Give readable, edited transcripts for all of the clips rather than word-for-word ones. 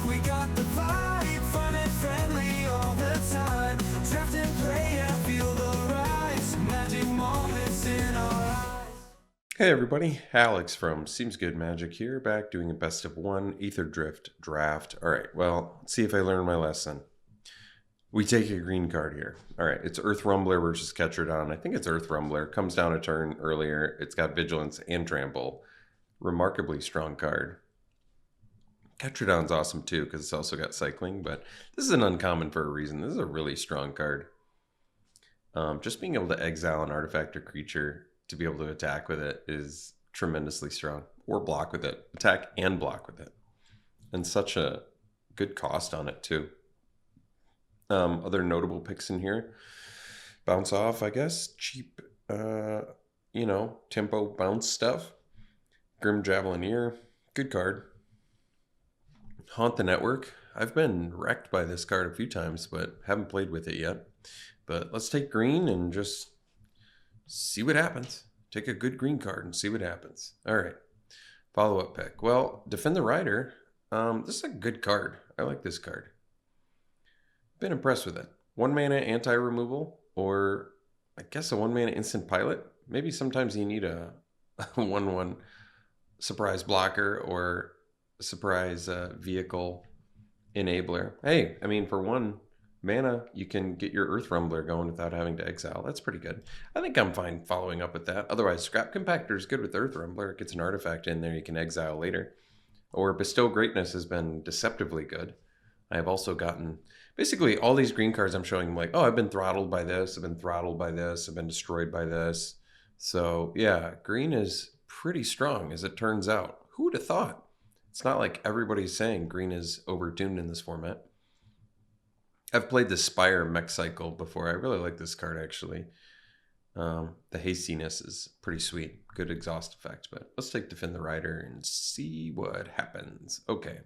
We got the vibe, fun and friendly all the time. Draft and play and feel the rise. Magic moments in our eyes. Hey everybody, Alex from SeemsGoodMagic here, back doing a best of one Aetherdrift draft. Alright, well, let's see if I learned my lesson. We take a green card here. Alright, it's Earth Rumbler versus Ketradon. I think it's Earth Rumbler. Comes down a turn earlier. It's got Vigilance and Trample. Remarkably strong card. Ketradon's awesome too, because it's also got Cycling, but this is an uncommon for a reason. This is a really strong card. Just being able to exile an artifact or creature to be able to attack with it is tremendously strong. Or block with it. Attack and block with it. And such a good cost on it too. Other notable picks in here. Bounce Off, I guess. Cheap, tempo bounce stuff. Grim Javelineer. Good card. Haunt the Network. I've been wrecked by this card a few times, but haven't played with it yet. But let's take green and just see what happens. Take a good green card and see what happens. All right. Follow-up pick. Well, Defend the Rider. This is a good card. I like this card. Been impressed with it. 1 mana anti-removal, or I guess a 1 mana instant pilot. Maybe sometimes you need a 1/1 surprise blocker or surprise vehicle enabler. Hey, I mean, for 1 mana, you can get your Earth Rumbler going without having to exile. That's pretty good. I think I'm fine following up with that. Otherwise, Scrap Compactor is good with Earth Rumbler. It gets an artifact in there you can exile later. Or Bestow Greatness has been deceptively good. I have also gotten, basically all these green cards I'm showing, like, oh, I've been throttled by this, I've been throttled by this, I've been destroyed by this. So yeah, green is pretty strong as it turns out. Who would have thought? It's not like everybody's saying green is overtuned in this format. I've played the Spire Mech Cycle before. I really like this card, actually. The hastiness is pretty sweet. Good exhaust effect. But let's take Defend the Rider and see what happens. Okay.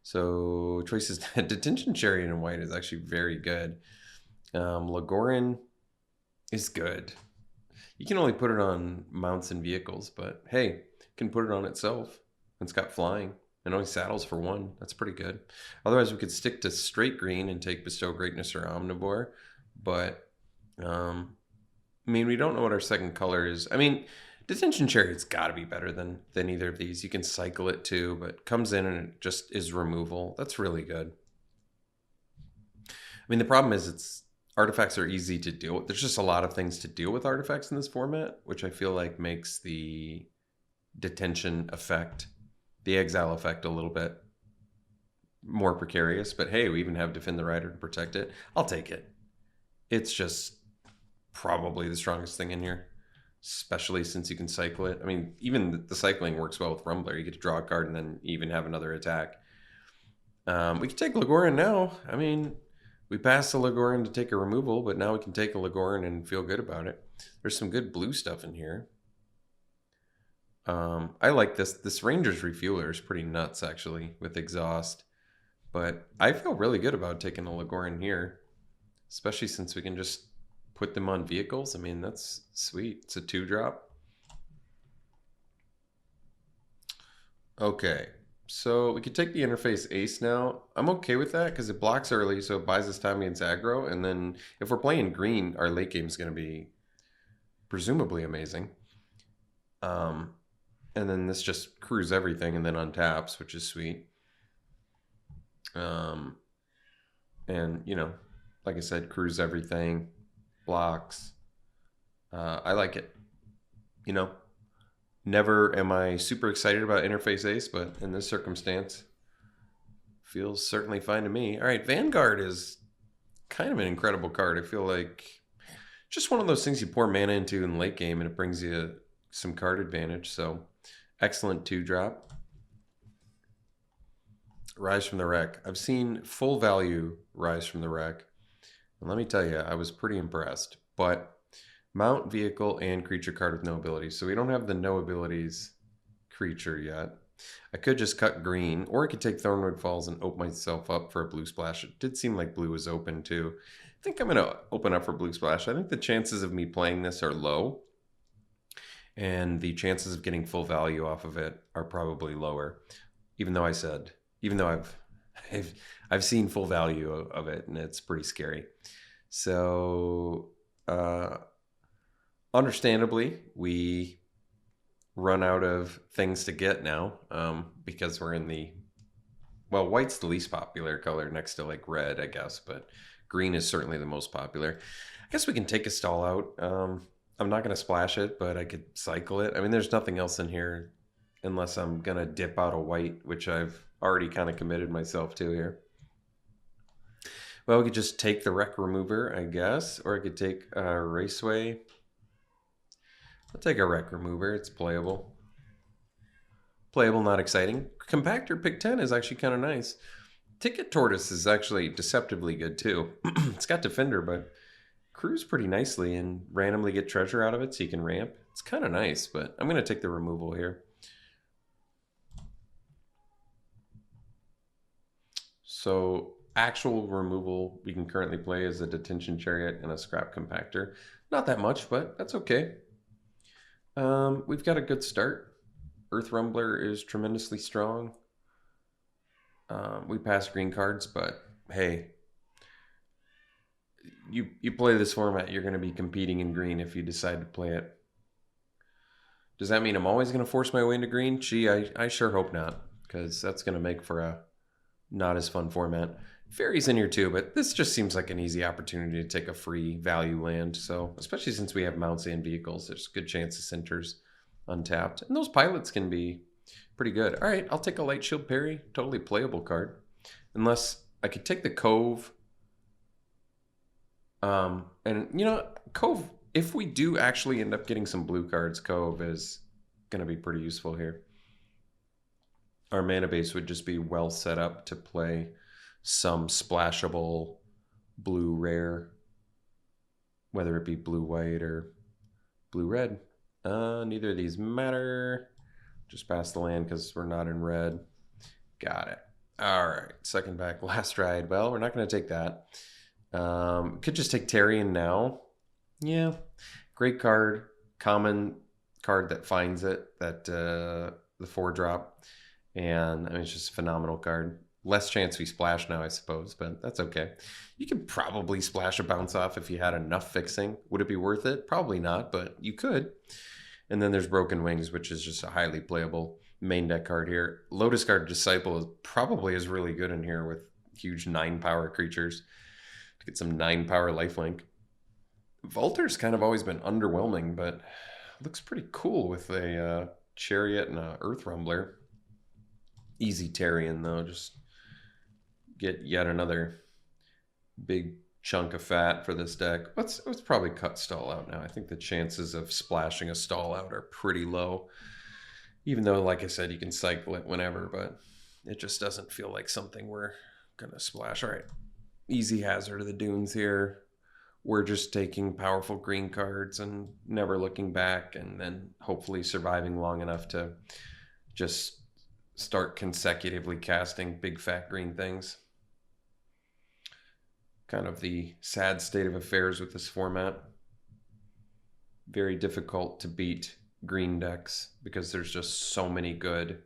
So choices. Detention Chariot in white is actually very good. Lagorin is good. You can only put it on mounts and vehicles, but hey, you can put it on itself. It's got flying. And only saddles for 1. That's pretty good. Otherwise, we could stick to straight green and take Bestow Greatness or Omnivore. But, I mean, we don't know what our second color is. I mean, Detention Chariot's got to be better than either of these. You can cycle it too, but comes in and it just is removal. That's really good. I mean, the problem is artifacts are easy to deal with. There's just a lot of things to deal with artifacts in this format, which I feel like makes the detention effect, the exile effect, a little bit more precarious. But hey, we even have Defend the Rider to protect it. I'll take it. It's just probably the strongest thing in here, especially since you can cycle it. I mean, even the cycling works well with Rumbler. You get to draw a card and then even have another attack. We can take Lagorin now. I mean, we passed the Lagorin to take a removal, but now we can take a Lagorin and feel good about it. There's some good blue stuff in here. I like this. This Ranger's Refueler is pretty nuts, actually, with exhaust. But I feel really good about taking a Lagorin here, especially since we can just put them on vehicles. I mean, that's sweet. It's a 2-drop. Okay, so we could take the Interface Ace now. I'm okay with that because it blocks early, so it buys us time against aggro. And then if we're playing green, our late game is going to be presumably amazing. And then this just crews everything and then untaps, which is sweet. And, like I said, crews everything, blocks. I like it. Never am I super excited about Interface Ace, but in this circumstance, feels certainly fine to me. All right, Vanguard is kind of an incredible card. I feel like just one of those things you pour mana into in late game and it brings you some card advantage. So excellent 2-drop. Rise from the Wreck. I've seen full value Rise from the Wreck. And let me tell you, I was pretty impressed. But mount, vehicle, and creature card with no abilities. So we don't have the no abilities creature yet. I could just cut green, or I could take Thornwood Falls and open myself up for a blue splash. It did seem like blue was open too. I think I'm going to open up for blue splash. I think the chances of me playing this are low. And the chances of getting full value off of it are probably lower. Even though I've I've seen full value of it, and it's pretty scary. So, understandably, we run out of things to get now, because we're in the, well, white's the least popular color next to like red, I guess, but green is certainly the most popular. I guess we can take a stall out. I'm not going to splash it, but I could cycle it. I mean, there's nothing else in here unless I'm going to dip out a white, which I've already kind of committed myself to here. Well, we could just take the Wreck Remover, I guess, or I could take Raceway. I'll take a Wreck Remover. It's playable. Playable, not exciting. Compactor pick 10 is actually kind of nice. Ticket Tortoise is actually deceptively good too. It's got Defender, but crews pretty nicely and randomly get treasure out of it so you can ramp. It's kind of nice, but I'm going to take the removal here. So actual removal we can currently play is a Detention Chariot and a Scrap Compactor. Not that much, but that's okay. We've got a good start. Earth Rumbler is tremendously strong. We pass green cards, but hey, you play this format, you're going to be competing in green if you decide to play it. Does that mean I'm always going to force my way into green? Gee, I sure hope not, because that's going to make for a not as fun format. Fairies in here too, but this just seems like an easy opportunity to take a free value land. So, especially since we have mounts and vehicles, there's a good chance the center's untapped. And those pilots can be pretty good. All right, I'll take a Light Shield Parry. Totally playable card. Unless I could take the Cove. And, you know, Cove, if we do actually end up getting some blue cards, Cove is going to be pretty useful here. Our mana base would just be well set up to play some splashable blue rare, whether it be blue-white or blue-red. Neither of these matter. Just pass the land because we're not in red. Got it. All right, second back, last ride. Well, we're not going to take that. Could just take Tarion now. Yeah, great card. Common card that finds it, that the 4-drop. And I mean, it's just a phenomenal card. Less chance we splash now, I suppose, but that's okay. You could probably splash a bounce off if you had enough fixing. Would it be worth it? Probably not, but you could. And then there's Broken Wings, which is just a highly playable main deck card here. Lotus Guard Disciple is really good in here with huge 9-power creatures to get some 9-power lifelink. Volter's kind of always been underwhelming, but looks pretty cool with a Chariot and a Earth Rumbler. Easy Tarion, though. Just get yet another big chunk of fat for this deck. Let's probably cut stall out now. I think the chances of splashing a stall out are pretty low. Even though, like I said, you can cycle it whenever, but it just doesn't feel like something we're going to splash. All right. Easy Hazard of the Dunes here. We're just taking powerful green cards and never looking back, and then hopefully surviving long enough to just start consecutively casting big fat green things. Kind of the sad state of affairs with this format. Very difficult to beat green decks because there's just so many good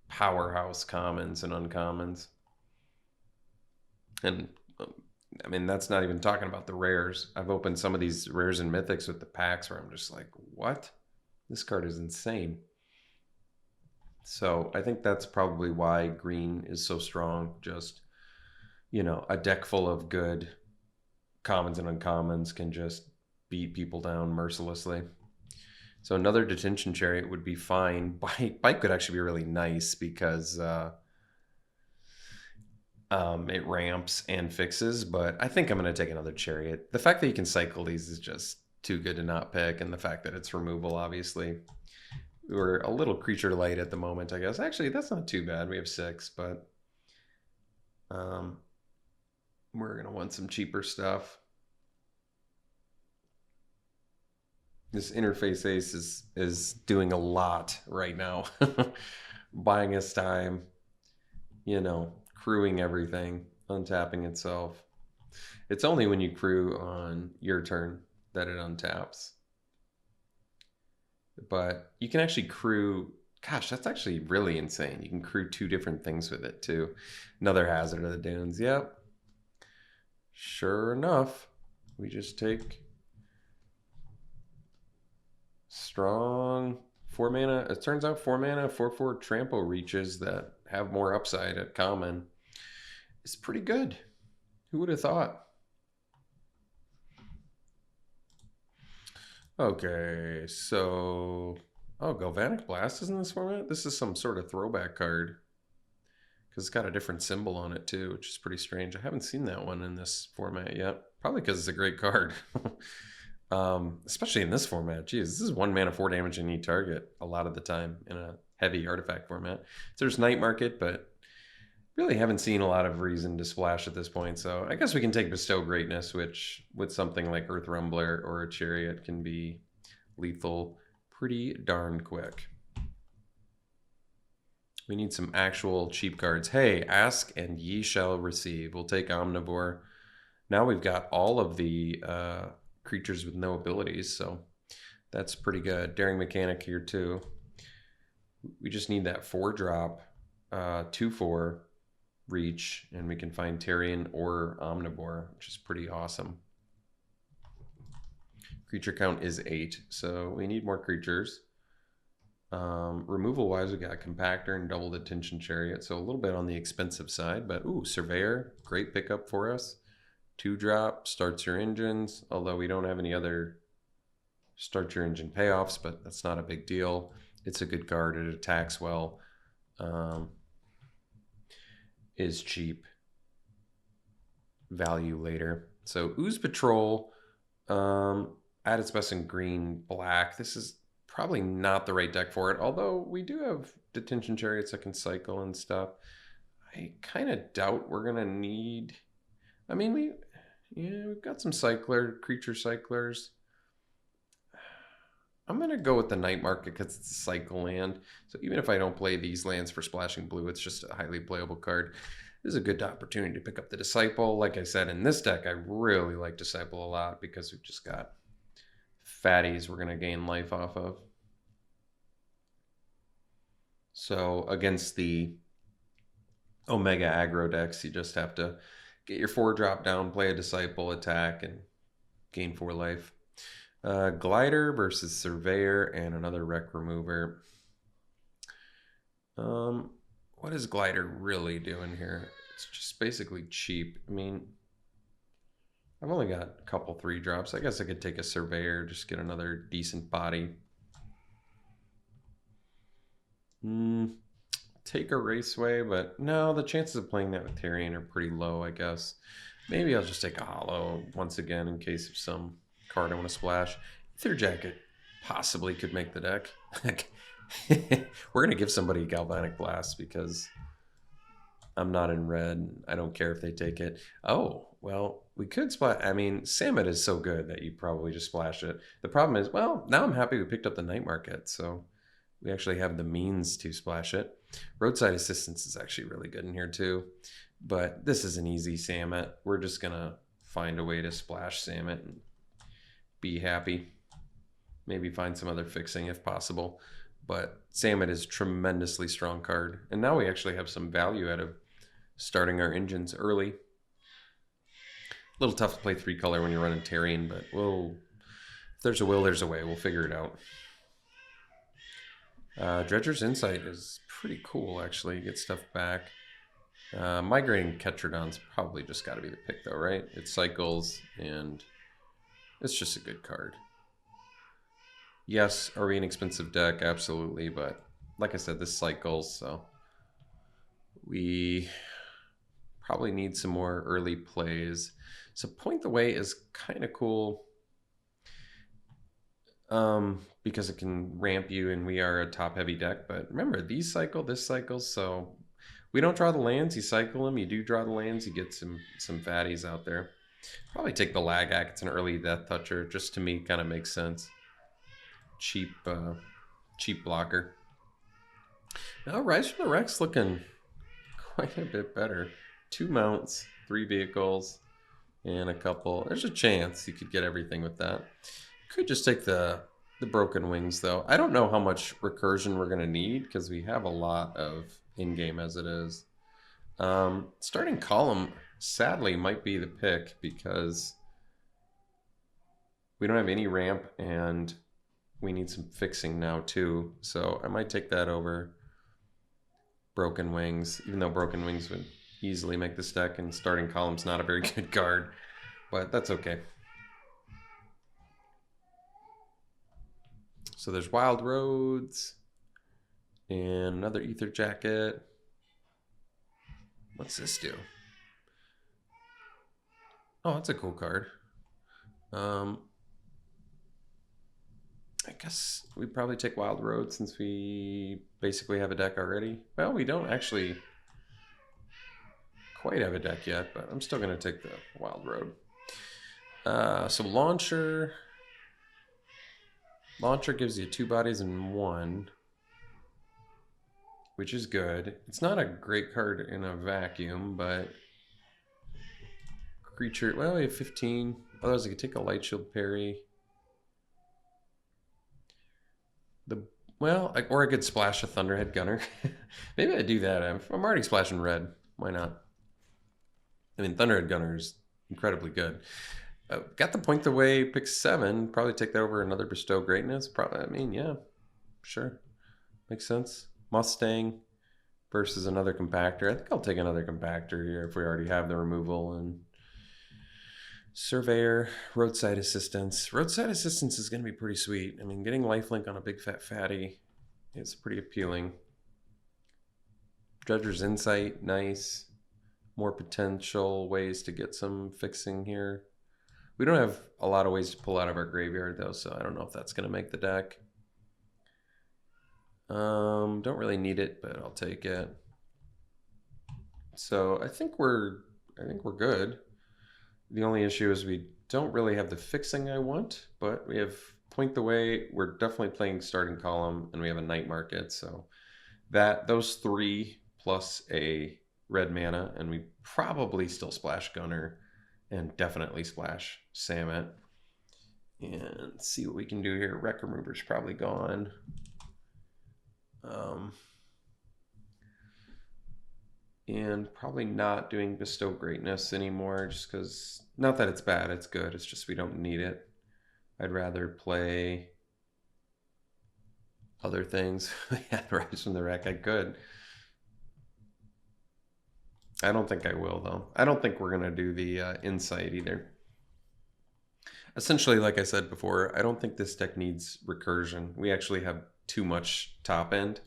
powerhouse commons and uncommons. And I mean, that's not even talking about the rares. I've opened some of these rares and mythics with the packs where I'm just like, what? This card is insane. So I think that's probably why green is so strong. Just, you know, a deck full of good commons and uncommons can just beat people down mercilessly. So another Detention Chariot would be fine. Bike could actually be really nice because it ramps and fixes, but I think I'm going to take another Chariot. The fact that you can cycle these is just too good to not pick, and the fact that it's removal, obviously. We're a little creature light at the moment, I guess. Actually, that's not too bad. We have 6, but we're going to want some cheaper stuff. This Interface Ace is doing a lot right now. Buying us time, you know, crewing everything, untapping itself. It's only when you crew on your turn that it untaps. But you can actually crew Gosh, that's actually really insane. You can crew 2 different things with it too. Another Hazard of the Dunes. Yep. Sure enough, we just take strong 4 mana. It turns out 4 mana, 4/4 trample reaches that have more upside at common is pretty good. Who would have thought? Okay, so Galvanic Blast is in this format? This is some sort of throwback card. Because it's got a different symbol on it too, which is pretty strange. I haven't seen that one in this format yet. Probably because it's a great card. Especially in this format. Geez, this is 1 mana, 4 damage in any target a lot of the time in a heavy artifact format. So there's Night Market, but really haven't seen a lot of reason to splash at this point. So I guess we can take Bestow Greatness, which with something like Earth Rumbler or a Chariot can be lethal pretty darn quick. We need some actual cheap cards. Hey, ask and ye shall receive. We'll take Omnivore. Now we've got all of the creatures with no abilities, so that's pretty good. Daring Mechanic here too. We just need that 4-drop, 2/4 reach, and we can find Tarion or Omnivore, which is pretty awesome. Creature count is 8, so we need more creatures. Removal wise, we got Compactor and Double Detention Chariot, so a little bit on the expensive side, but ooh, Surveyor, great pickup for us. 2-drop, starts your engines, although we don't have any other start your engine payoffs, but that's not a big deal. It's a good card, it attacks well, is cheap, value later. So Ooze Patrol, at its best in green, black. This is probably not the right deck for it, although we do have Detention Chariots that can cycle and stuff. I kind of doubt we're going to need... I mean, we've got some creature cyclers. I'm going to go with the Night Market because it's a cycle land. So even if I don't play these lands for splashing blue, it's just a highly playable card. This is a good opportunity to pick up the Disciple. Like I said, in this deck, I really like Disciple a lot because we've just got fatties we're going to gain life off of. So against the Omega aggro decks, you just have to get your 4-drop down, play a Disciple, attack, and gain 4 life. Glider versus Surveyor and another Wreck Remover. What is Glider really doing here? It's just basically cheap. I mean, I've only got a couple 3-drops. I guess I could take a Surveyor, just get another decent body. Take a Raceway, but no, the chances of playing that with Tarion are pretty low, I guess. Maybe I'll just take a Hollow once again in case of some card I want to splash. Aether Jacket possibly could make the deck. We're going to give somebody Galvanic Blast because I'm not in red. I don't care if they take it. Oh, well, we could splash. I mean, Samet is so good that you probably just splash it. The problem is, well, now I'm happy we picked up the Night Market, so we actually have the means to splash it. Roadside Assistance is actually really good in here too, but this is an easy Samet. We're just going to find a way to splash Samet and be happy. Maybe find some other fixing if possible. But Samet is a tremendously strong card. And now we actually have some value out of starting our engines early. A little tough to play 3-color when you're running Tarion, but if there's a will, there's a way. We'll figure it out. Dredger's Insight is pretty cool, actually. You get stuff back. Migrating Ketrodon's probably just got to be the pick, though, right? It cycles, and it's just a good card. Yes, are we an expensive deck? Absolutely, but like I said, this cycles, so we probably need some more early plays. So Point the Way is kind of cool because it can ramp you, and we are a top-heavy deck. But remember, these cycle, this cycles, so we don't draw the lands, you cycle them. You do draw the lands, you get some fatties out there. Probably take the Lagac. It's an early Death Toucher. Just to me, kind of makes sense. Cheap blocker. Now Rise from the Wreck's looking quite a bit better. 2 mounts, 3 vehicles, and a couple. There's a chance you could get everything with that. Could just take the the Broken Wings, though. I don't know how much recursion we're going to need because we have a lot of in-game as it is. Starting Column, sadly, might be the pick because we don't have any ramp and we need some fixing now, too. So I might take that over Broken Wings, even though Broken Wings would easily make this deck, and Starting Column's not a very good card, but that's okay. So there's Wild Roads and another Ether Jacket. What's this do? Oh, that's a cool card. I guess we'd probably take Wild Road since we basically have a deck already. Well, we don't actually quite have a deck yet, but I'm still going to take the Wild Road. So Launcher. Launcher gives you 2 bodies and 1, which is good. It's not a great card in a vacuum, but creature, well, we have 15. Otherwise, I could take a Light Shield parry. Or I could splash a Thunderhead Gunner. Maybe I do that. I'm already splashing red. Why not? I mean, Thunderhead Gunner is incredibly good. Got the point the way, pick 7. Probably take that over another Bestow Greatness. Probably, I mean, yeah, sure. Makes sense. Mustang versus another Compactor. I think I'll take another Compactor here if we already have the removal. And Surveyor, Roadside Assistance. Roadside Assistance is going to be pretty sweet. I mean, getting lifelink on a big fat fatty is pretty appealing. Judger's Insight, nice. More potential ways to get some fixing here. We don't have a lot of ways to pull out of our graveyard, though, so I don't know if that's going to make the deck. Don't really need it, but I'll take it. So I think we're good. The only issue is we don't really have the fixing I want, but we have Point the Way. We're definitely playing Starting Column, and we have a Night Market. So those 3 plus a red mana, and we probably still splash Gunner and definitely splash Samet. And see what we can do here. Wreck Remover's probably gone. And probably not doing Bestow Greatness anymore, just because, not that it's bad, it's good, it's just we don't need it. I'd rather play other things. Yeah, Rise from the Wreck, I could. I don't think I will, though. I don't think we're going to do the Insight either. Essentially, like I said before, I don't think this deck needs recursion. We actually have too much top end.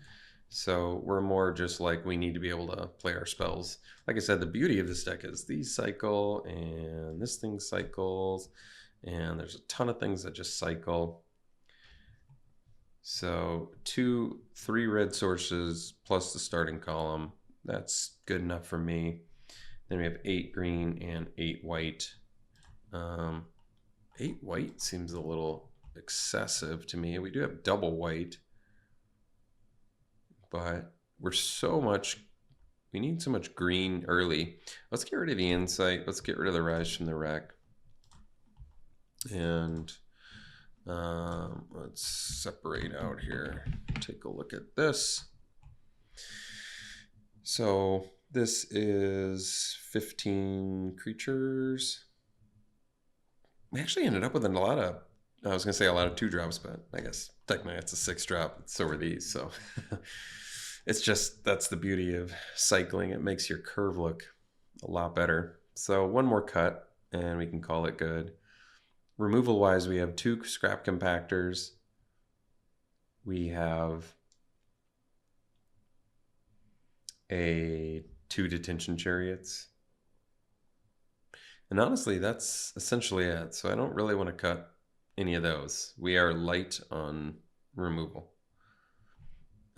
So we're more just like we need to be able to play our spells. Like I said, the beauty of this deck is these cycle and this thing cycles. And there's a ton of things that just cycle. So 3 red sources plus the Starting Column. That's good enough for me. Then we have 8 green and 8 white. 8 white seems a little excessive to me. We do have double white. But we need so much green early. Let's get rid of the Insight. Let's get rid of the Rise from the Wreck. And let's separate out here. Take a look at this. So this is 15 creatures. We actually ended up with a lot of, I was going to say a lot of 2-drops, but I guess technically it's a 6-drop. So are these. So it's just, that's the beauty of cycling. It makes your curve look a lot better. So 1 more cut and we can call it good. Removal wise, we have 2 Scrap Compactors. We have 2 Detention Chariots. And honestly, that's essentially it. So I don't really want to cut any of those. We are light on removal.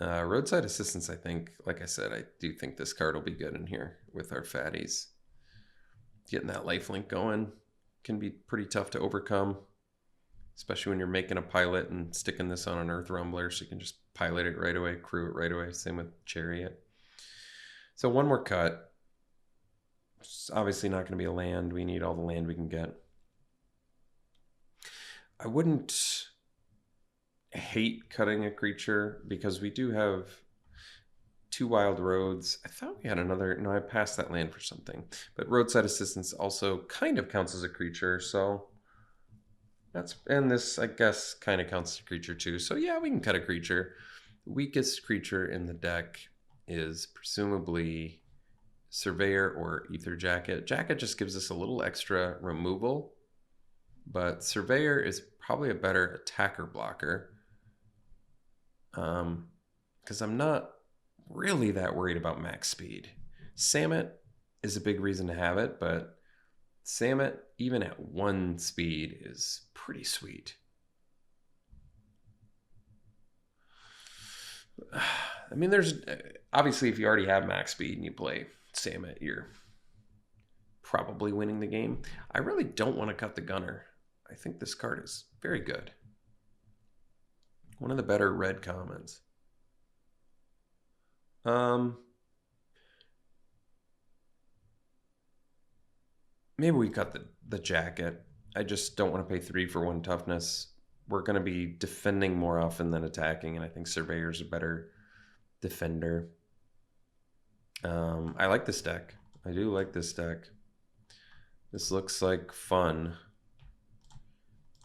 Roadside Assistance, I think, like I said, I do think this card will be good in here with our fatties. Getting that lifelink going can be pretty tough to overcome, especially when you're making a pilot and sticking this on an Earth Rumbler so you can just pilot it right away, crew it right away. Same with Chariot. So 1 more cut. It's obviously not going to be a land. We need all the land we can get. I wouldn't hate cutting a creature because we do have 2 wild roads. I thought we had another. No, I passed that land for something. But roadside assistance also kind of counts as a creature, so that's, and this I guess kind of counts as a creature too. So yeah, we can cut a creature. The weakest creature in the deck is presumably Surveyor or Ether Jacket. Jacket just gives us a little extra removal, but Surveyor is probably a better attacker blocker. Because I'm not really that worried about max speed. Samut is a big reason to have it, but Samut, even at 1 speed, is pretty sweet. I mean, there's obviously, if you already have max speed and you play Samut, you're probably winning the game. I really don't want to cut the Gunner. I think this card is very good. One of the better red commons. Maybe we cut the Jacket. I just don't want to pay 3 for 1 toughness. We're going to be defending more often than attacking, and I think Surveyor's a better defender. I like this deck. I do like this deck. This looks like fun.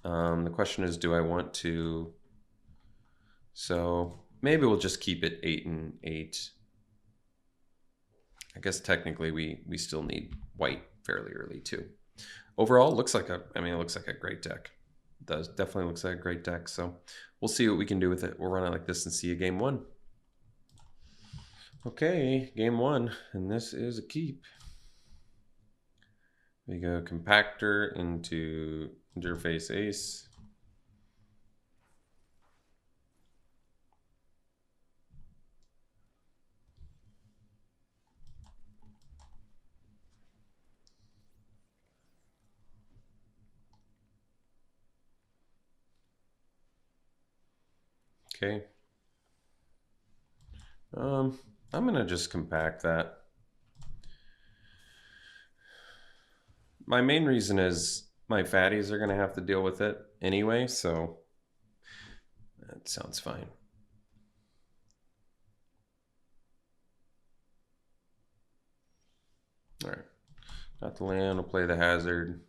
The question is, do I want to... So maybe we'll just keep it 8 and 8. I guess technically we still need white fairly early too. Overall, it looks like a great deck. It does, definitely looks like a great deck. So we'll see what we can do with it. We'll run it like this and see you game 1. Okay, game 1, and this is a keep. We go Compactor into Interface Ace. Okay. I'm gonna just compact that. My main reason is my fatties are gonna have to deal with it anyway, so that sounds fine. All right, got the land. We'll play the hazard.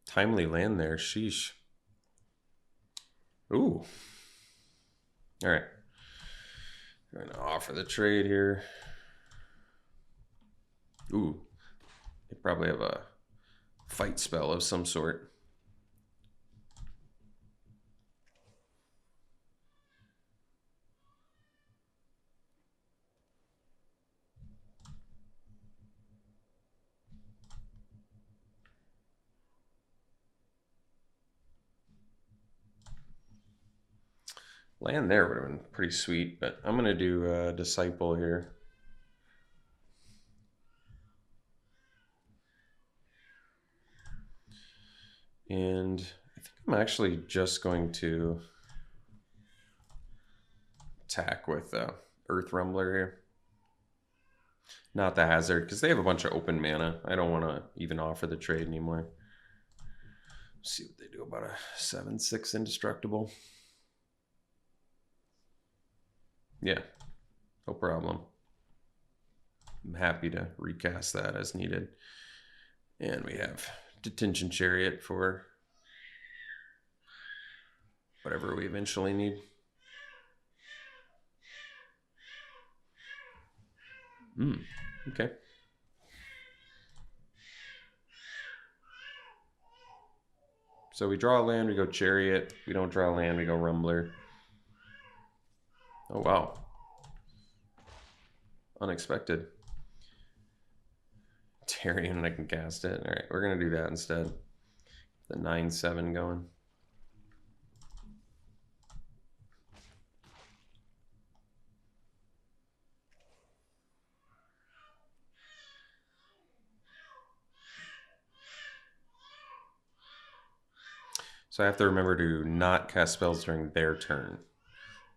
Timely land there, sheesh. Ooh. All right. I'm gonna offer the trade here. Ooh. They probably have a fight spell of some sort. Land there would have been pretty sweet, but I'm gonna do Disciple here. And I think I'm actually just going to attack with Earth Rumbler here. Not the hazard, because they have a bunch of open mana. I don't want to even offer the trade anymore. Let's see what they do about a 7/6 indestructible. Yeah, no problem. I'm happy to recast that as needed. And we have Detention Chariot for whatever we eventually need. Okay. So we draw a land, we go Chariot. We don't draw a land, we go Rumbler. Oh, wow. Unexpected. Tarion, and I can cast it. All right, we're going to do that instead. The 9/7 going. So I have to remember to not cast spells during their turn.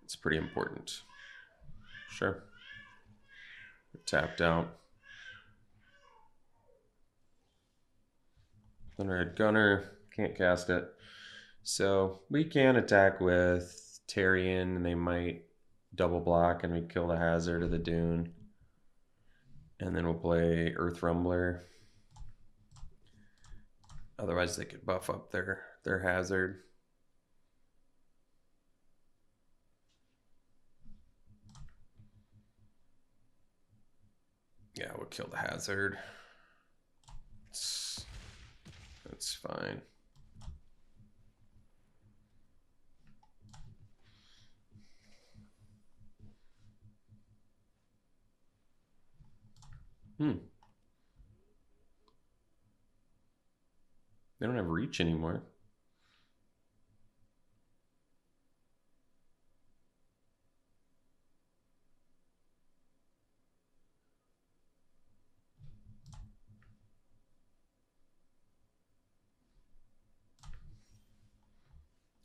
It's pretty important. Sure. Tapped out. Thunderhead Gunner, can't cast it. So we can attack with Tarion, and they might double block, and we kill the hazard of the Dune. And then we'll play Earth Rumbler. Otherwise, they could buff up their hazard. Yeah, we'll kill the hazard. That's fine. They don't have reach anymore.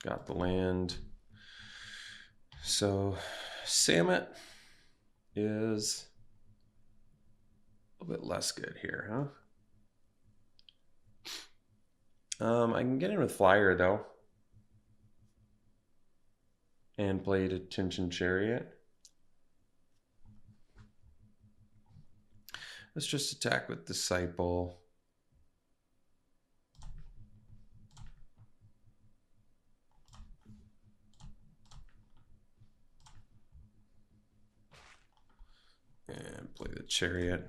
Got the land. So Samet is a little bit less good here, huh? I can get in with Flyer though, and play Detention Chariot. Let's just attack with Disciple. And play the Chariot.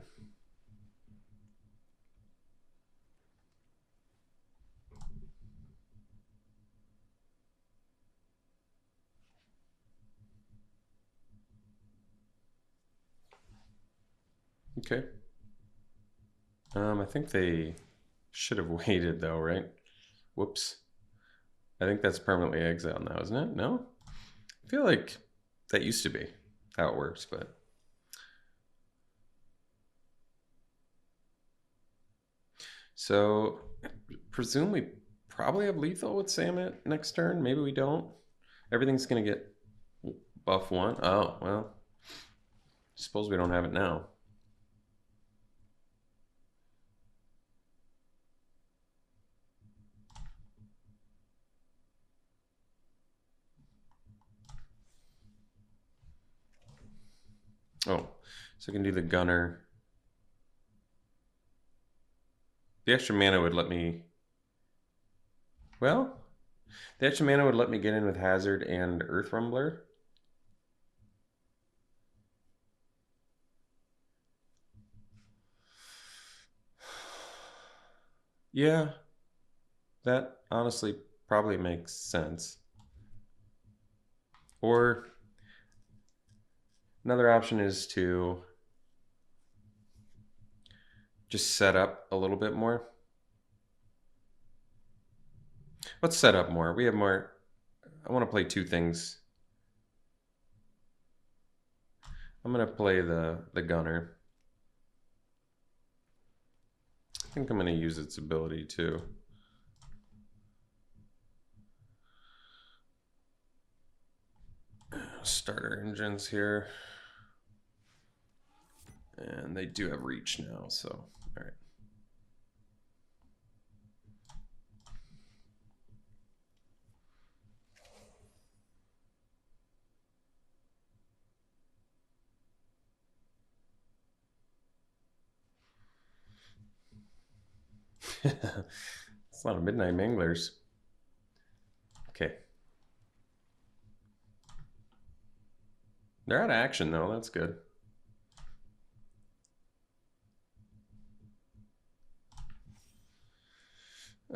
Okay. I think they should have waited though, right? Whoops. I think that's permanently exiled now, isn't it? No? I feel like that used to be how it works, but... So, presume we probably have lethal with Samet next turn. Maybe we don't. Everything's going to get buff 1. Oh, well. Suppose we don't have it now. Oh, so I can do the Gunner. The extra mana would let me... Well, the extra mana would let me get in with Hazard and Earth Rumbler. Yeah, that honestly probably makes sense. Or another option is to just set up a little bit more. Let's set up more. We have more. I want to play two things. I'm going to play the Gunner. I think I'm going to use its ability too. Starter engines here. And they do have reach now, so all right. It's a lot of Midnight Manglers. Okay. They're out of action though, that's good.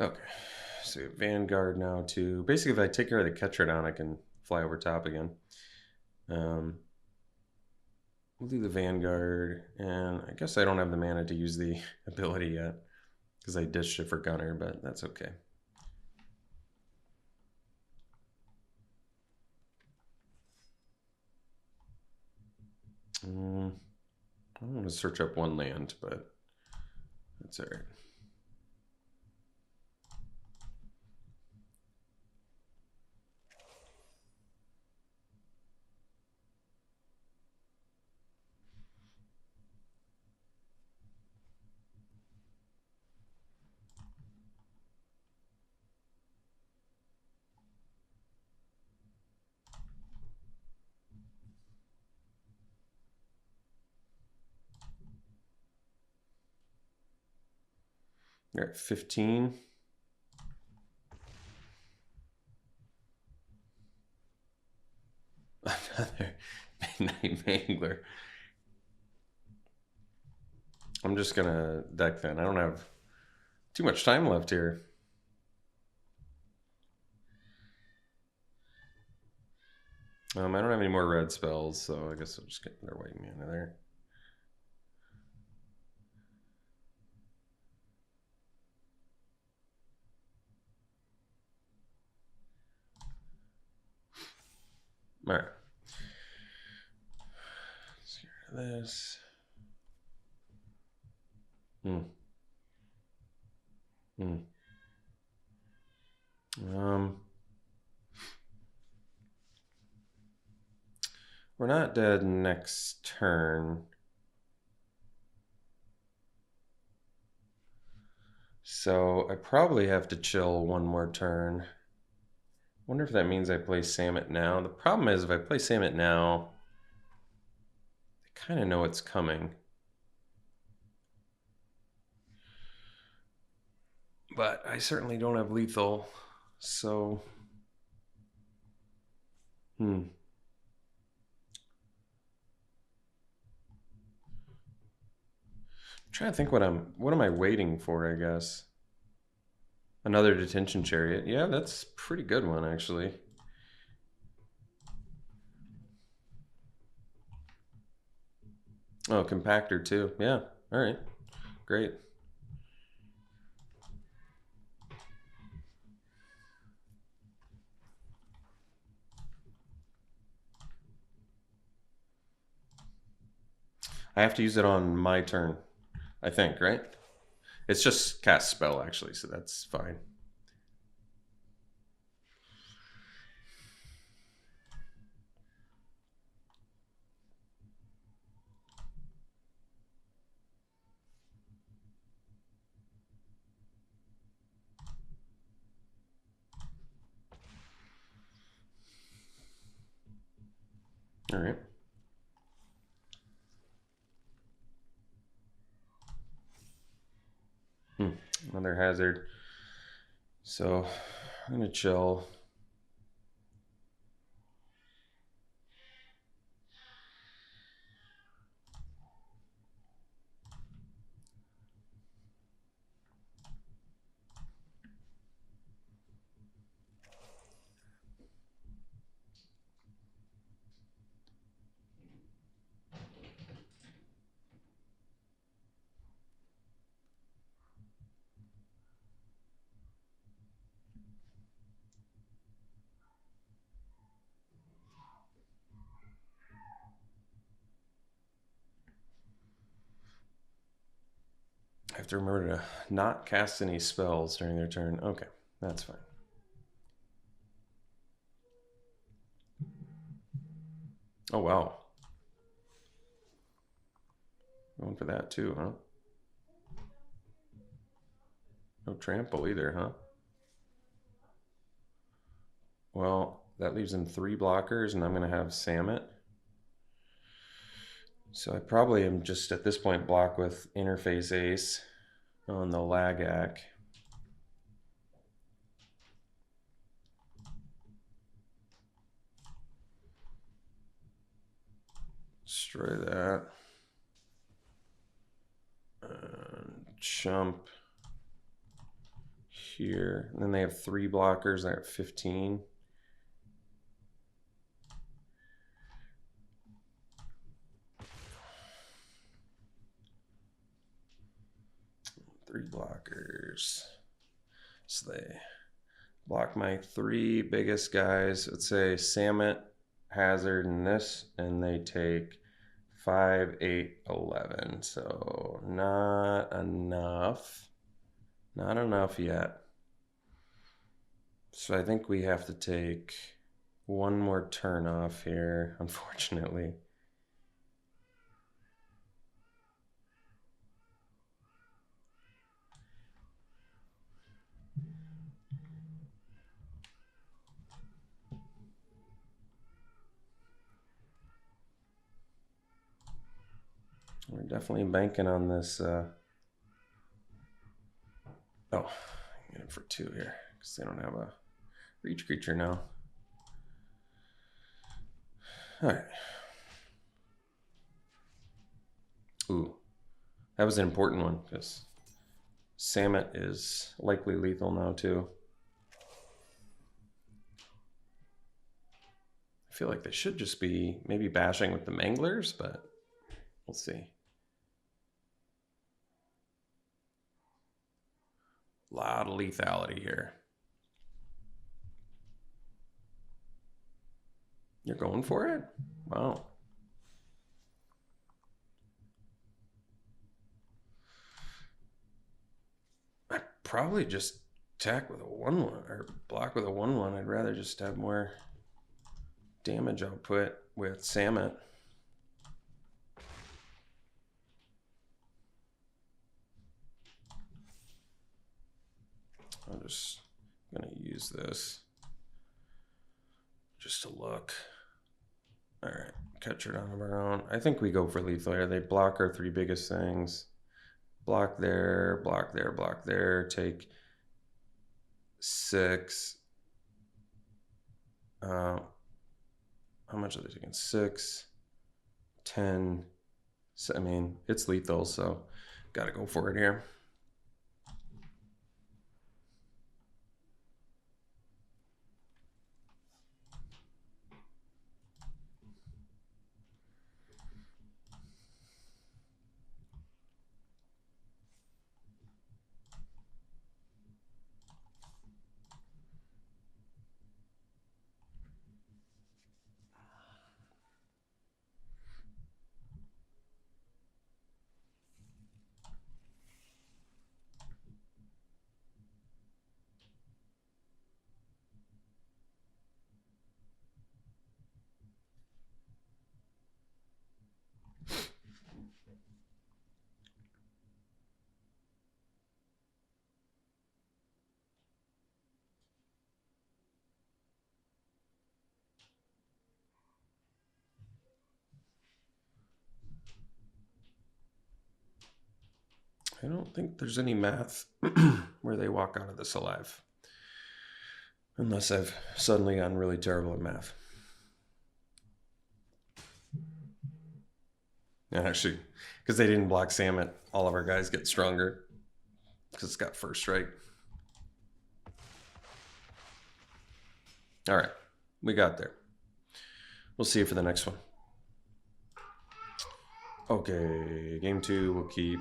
Okay, so we have Vanguard now too. Basically, if I take care of the Ketrodon, I can fly over top again. We'll do the Vanguard, and I guess I don't have the mana to use the ability yet because I dished it for Gunner, but that's okay. I don't want to search up one land, but that's all right. You're at 15. Another Midnight Mangler. I'm just gonna deck then. I don't have too much time left here. I don't have any more red spells, so I guess I'll just get another white mana there. All right. Let's get rid of this. We're not dead next turn. So I probably have to chill one more turn. Wonder if that means I play Samet now. The problem is if I play Samet now, I kind of know it's coming. But I certainly don't have lethal, so I'm trying to think what am I waiting for, I guess. Another detention chariot. Yeah, that's a pretty good one actually. Oh, compactor too. Yeah. All right. Great. I have to use it on my turn, I think, right? It's just cast spell actually, so that's fine. All right. Another hazard. So I'm gonna chill. I have to remember to not cast any spells during their turn. Okay, that's fine. Oh, wow. Going for that too, huh? No trample either, huh? Well, that leaves him 3 blockers, and I'm going to have Samet. So I probably am just at this point block with Interface Ace on the Lagac. Destroy that. Jump here. And then they have 3 blockers. They're at 15. Three blockers. So they block my 3 biggest guys. Let's say Samet, Hazard, and this, and they take 5, 8, 11. So not enough. Not enough yet. So I think we have to take one more turn off here, unfortunately. We're definitely banking on this Oh, get him for 2 here because they don't have a reach creature now. All right. Ooh, that was an important one because Samet is likely lethal now too. I feel like they should just be maybe bashing with the Manglers, but we'll see. A lot of lethality here. You're going for it? Wow. I'd probably just attack with a 1/1 or block with a 1/1. I'd rather just have more damage output with Samet. I'm just gonna use this just to look. All right, catch her down of our own. I think we go for lethal here. They block our 3 biggest things. Block there, block there, block there. Take 6. How much are they taking? 6, 10. So, I mean, it's lethal, so got to go for it here. I don't think there's any math where they walk out of this alive. Unless I've suddenly gotten really terrible at math. And actually, because they didn't block Samet, all of our guys get stronger. Because it's got first strike. All right, we got there. We'll see you for the next one. Okay, game 2, we'll keep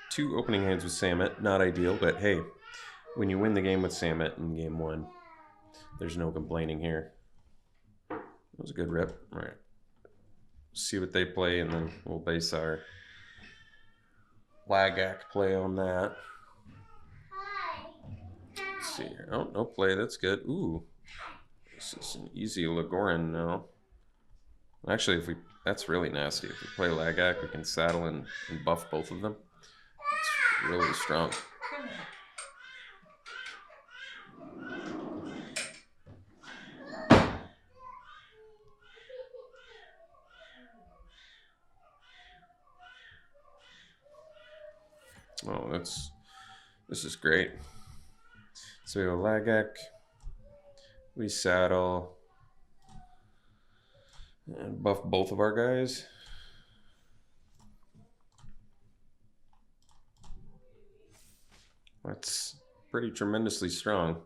2 opening hands with Samet. Not ideal, but hey, when you win the game with Samet in game 1, there's no complaining here. That was a good rip. All right. See what they play, and then we'll base our Lagac play on that. Let's see here. Oh, no play. That's good. Ooh. This is an easy Lagoran now. Actually, if we that's really nasty. If we play Lagac, we can saddle and buff both of them. It's really strong. Oh, this is great. So we go Lagac, we saddle, and buff both of our guys. That's pretty tremendously strong.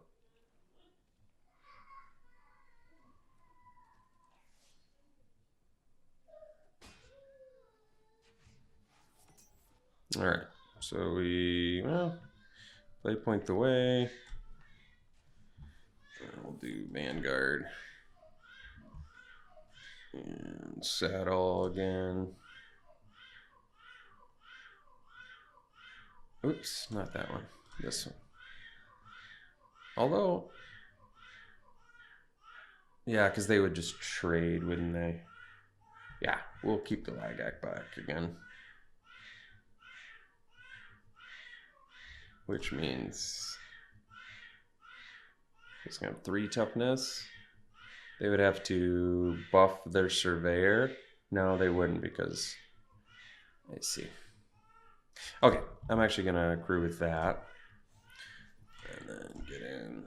All right, so we play point the way. And we'll do Vanguard and saddle again. Oops, not that one. This one. Although, yeah, because they would just trade, wouldn't they? Yeah, we'll keep the Lagac back again. Which means it's going to have 3 toughness. They would have to buff their Surveyor. No, they wouldn't because I see. Okay, I'm actually gonna accrue with that. And then get in.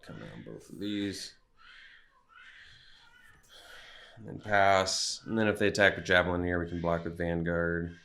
Come down both of these. And then pass. And then if they attack with Javelin here, we can block with Vanguard.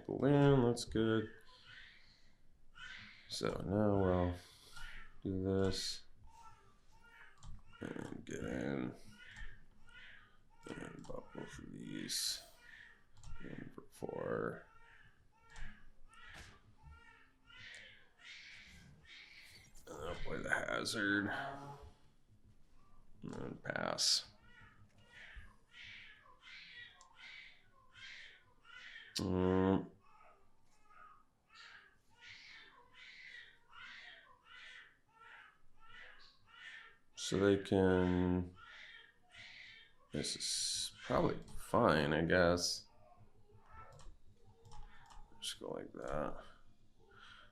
Pull in, that's good. So now we'll do this. And get in. And pop both of these. In for 4. And I'll play the hazard. And then pass. So they can. This is probably fine, I guess. Just go like that.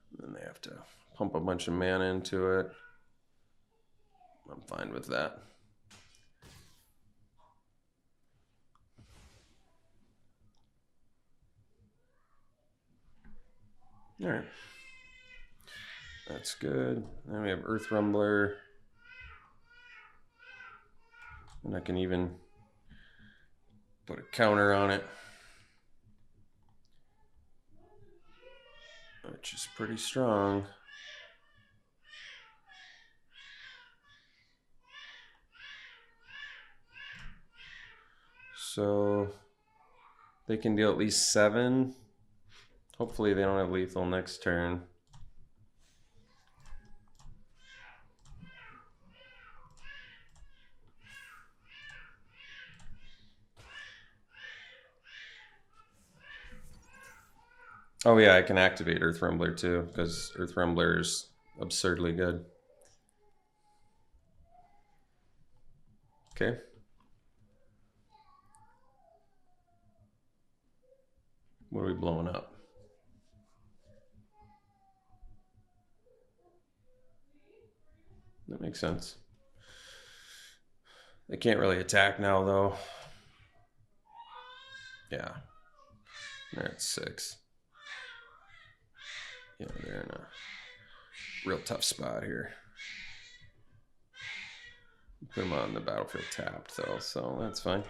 And then they have to pump a bunch of mana into it. I'm fine with that. All right. That's good. Then we have Earth Rumbler. And I can even put a counter on it, which is pretty strong. So they can deal at least 7. Hopefully they don't have lethal next turn. Oh yeah, I can activate Earth Rumbler too, because Earth Rumbler is absurdly good. Okay. What are we blowing up? That makes sense. They can't really attack now though. Yeah. They're at 6. Yeah, they're in a real tough spot here. Put them on the battlefield tapped though, so that's fine.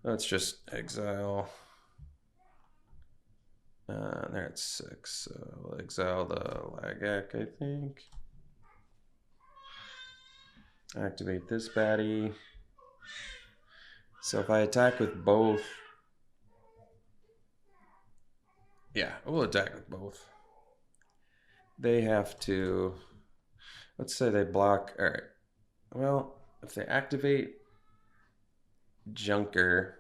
Let's just exile. They're at 6, so we'll exile the Lagak, I think. Activate this baddie. So if I attack with both, yeah, we'll attack with both. They have to, let's say they block, all right. Well, if they activate Junker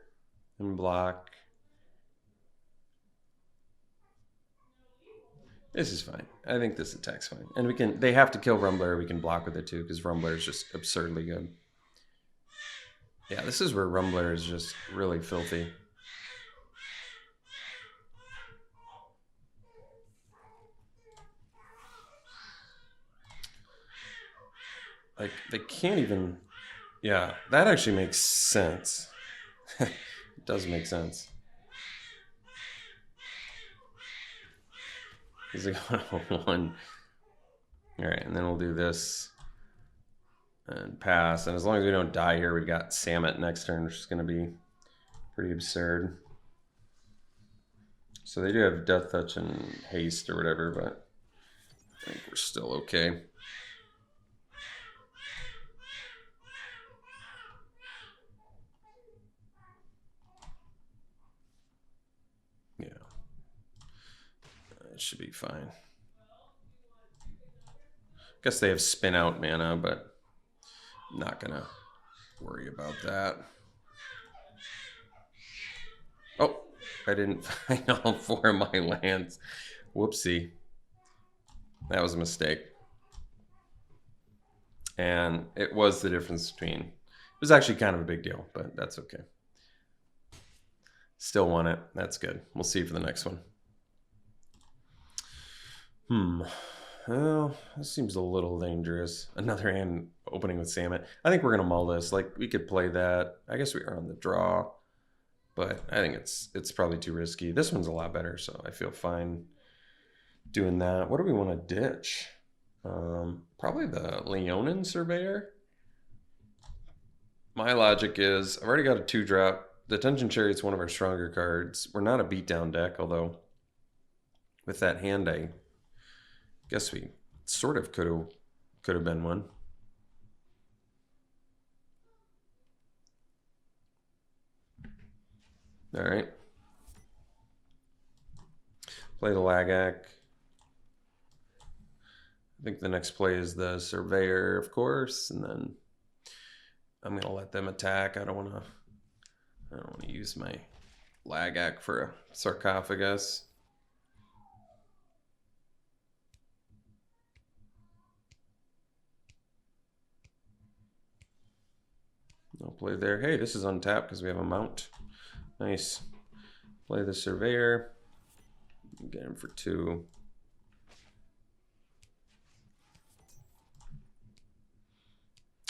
and block, this is fine. I think this attack's fine. And we can, they have to kill Rumbler, we can block with it too, because Rumbler is just absurdly good. Yeah, this is where Rumbler is just really filthy. Like, they can't even... Yeah, that actually makes sense. It does make sense. Is it going to 1? All right, and then we'll do this and pass. And as long as we don't die here, we've got Samet next turn, which is going to be pretty absurd. So they do have Death Touch and Haste or whatever, but I think we're still okay. Yeah. It should be fine. Guess they have spin out mana, but I'm not gonna worry about that. Oh, I didn't find all 4 of my lands. Whoopsie. That was a mistake. And it was the difference between, it was actually kind of a big deal, but that's okay. Still won it. That's good. We'll see for the next one. Well, this seems a little dangerous. Another hand opening with salmon. I think we're gonna mull this. Like, we could play that. I guess we are on the draw, but I think it's probably too risky. This one's a lot better, so I feel fine doing that. What do we want to ditch? Probably the Leonin Surveyor. My logic is I've already got a 2-drop. The Tension Chariot's one of our stronger cards. We're not a beatdown deck, although with that hand, I guess we sort of could have been one. All right. Play the Lagac. I think the next play is the Surveyor, of course, and then I'm gonna let them attack. I don't wanna use my Lagac for a sarcophagus. I'll play there. Hey, this is untapped because we have a mount. Nice. Play the Surveyor. Get him for 2.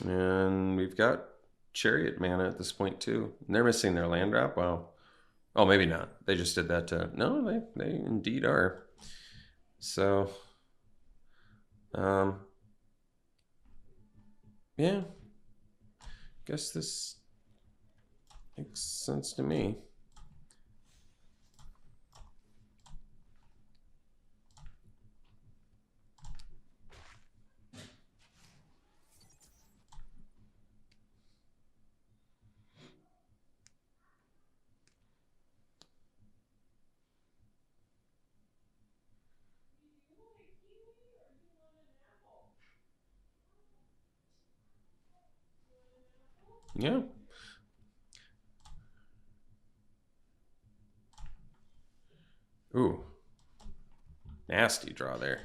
And we've got Chariot mana at this point too. And they're missing their land drop. Wow. Oh, maybe not. They just did that to... No, they indeed are. So, yeah. Guess this makes sense to me. Yeah. Ooh. Nasty draw there.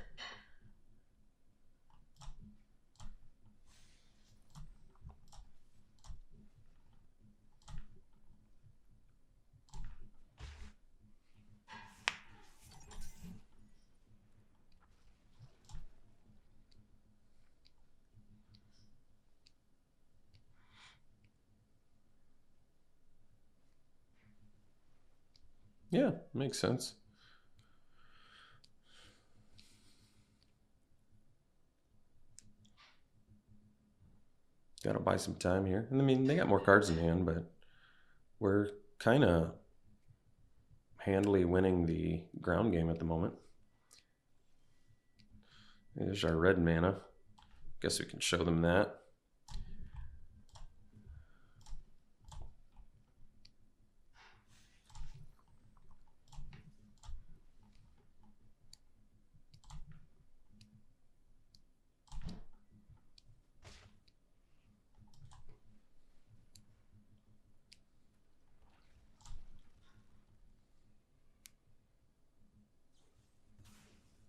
Yeah, makes sense. Gotta buy some time here. And I mean, they got more cards in hand, but we're kind of handily winning the ground game at the moment. There's our red mana. Guess we can show them that.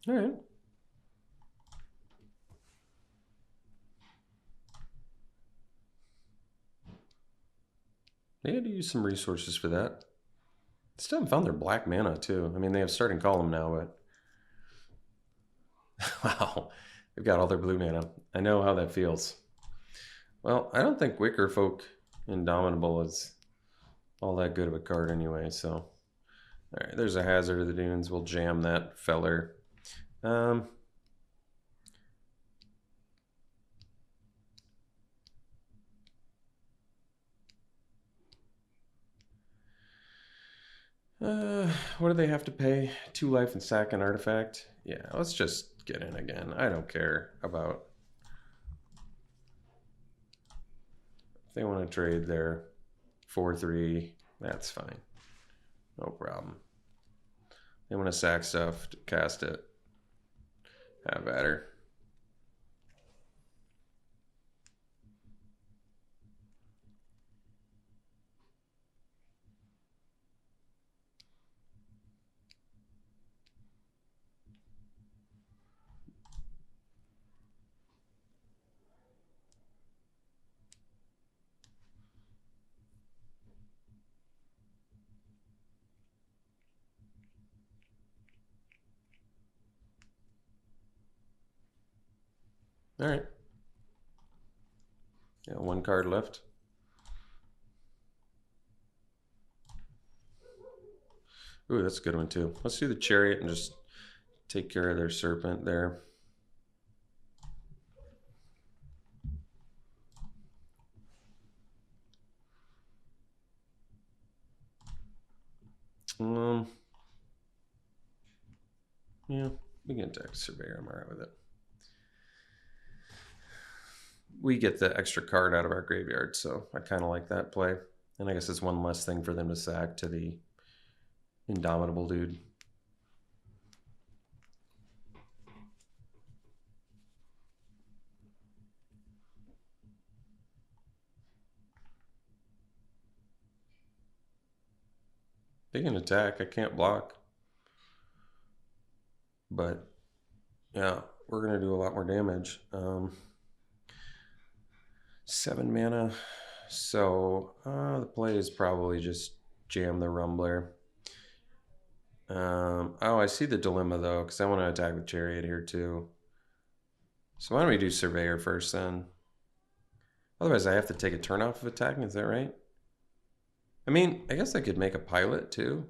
All right. They had to use some resources for that. Still haven't found their black mana too. I mean, they have starting column now, but wow, they've got all their blue mana. I know how that feels. Well, I don't think Wicker Folk Indomitable is all that good of a card anyway, so. All right, there's a Hazard of the Dunes. We'll jam that feller. What do they have to pay? 2 life and sack an artifact? Yeah, let's just get in again. I don't care about... If they want to trade their 4/3, that's fine. No problem. They want to sack stuff, cast it. Have at her. All right. Yeah, one card left. Ooh, that's a good one too. Let's do the Chariot and just take care of their Serpent there. Yeah, we can attack Surveyor. I'm alright with it. We get the extra card out of our graveyard, so I kind of like that play. And I guess it's one less thing for them to sack to the Indomitable dude. They can attack. I can't block. But yeah, we're going to do a lot more damage. 7 mana. So the play is probably just jam the Rumbler. Oh, I see the dilemma though, because I want to attack the Chariot here too. So why don't we do Surveyor first then? Otherwise I have to take a turn off of attacking, is that right? I mean, I guess I could make a Pilot too.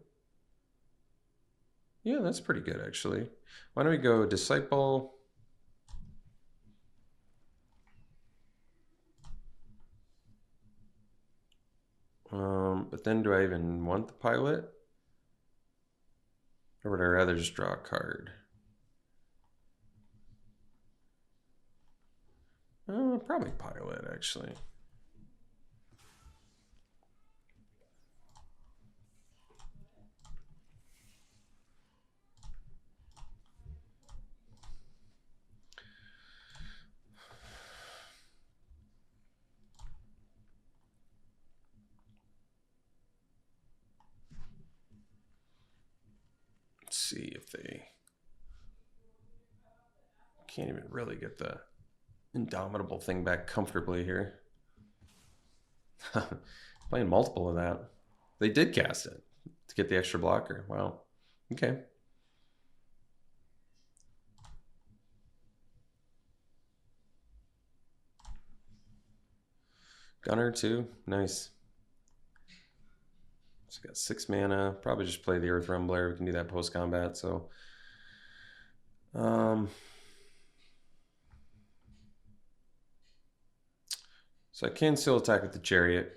Yeah, that's pretty good actually. Why don't we go Disciple? But then do I even want the Pilot? Or would I rather just draw a card? Probably Pilot, actually. Let's see if they can't even really get the Indomitable thing back comfortably here. Playing multiple of that. They did cast it to get the extra blocker. Wow. Okay. Gunner too. Nice. So we got 6 mana. Probably just play the Earth Rumbler. We can do that post combat. So, so I can still attack with the Chariot,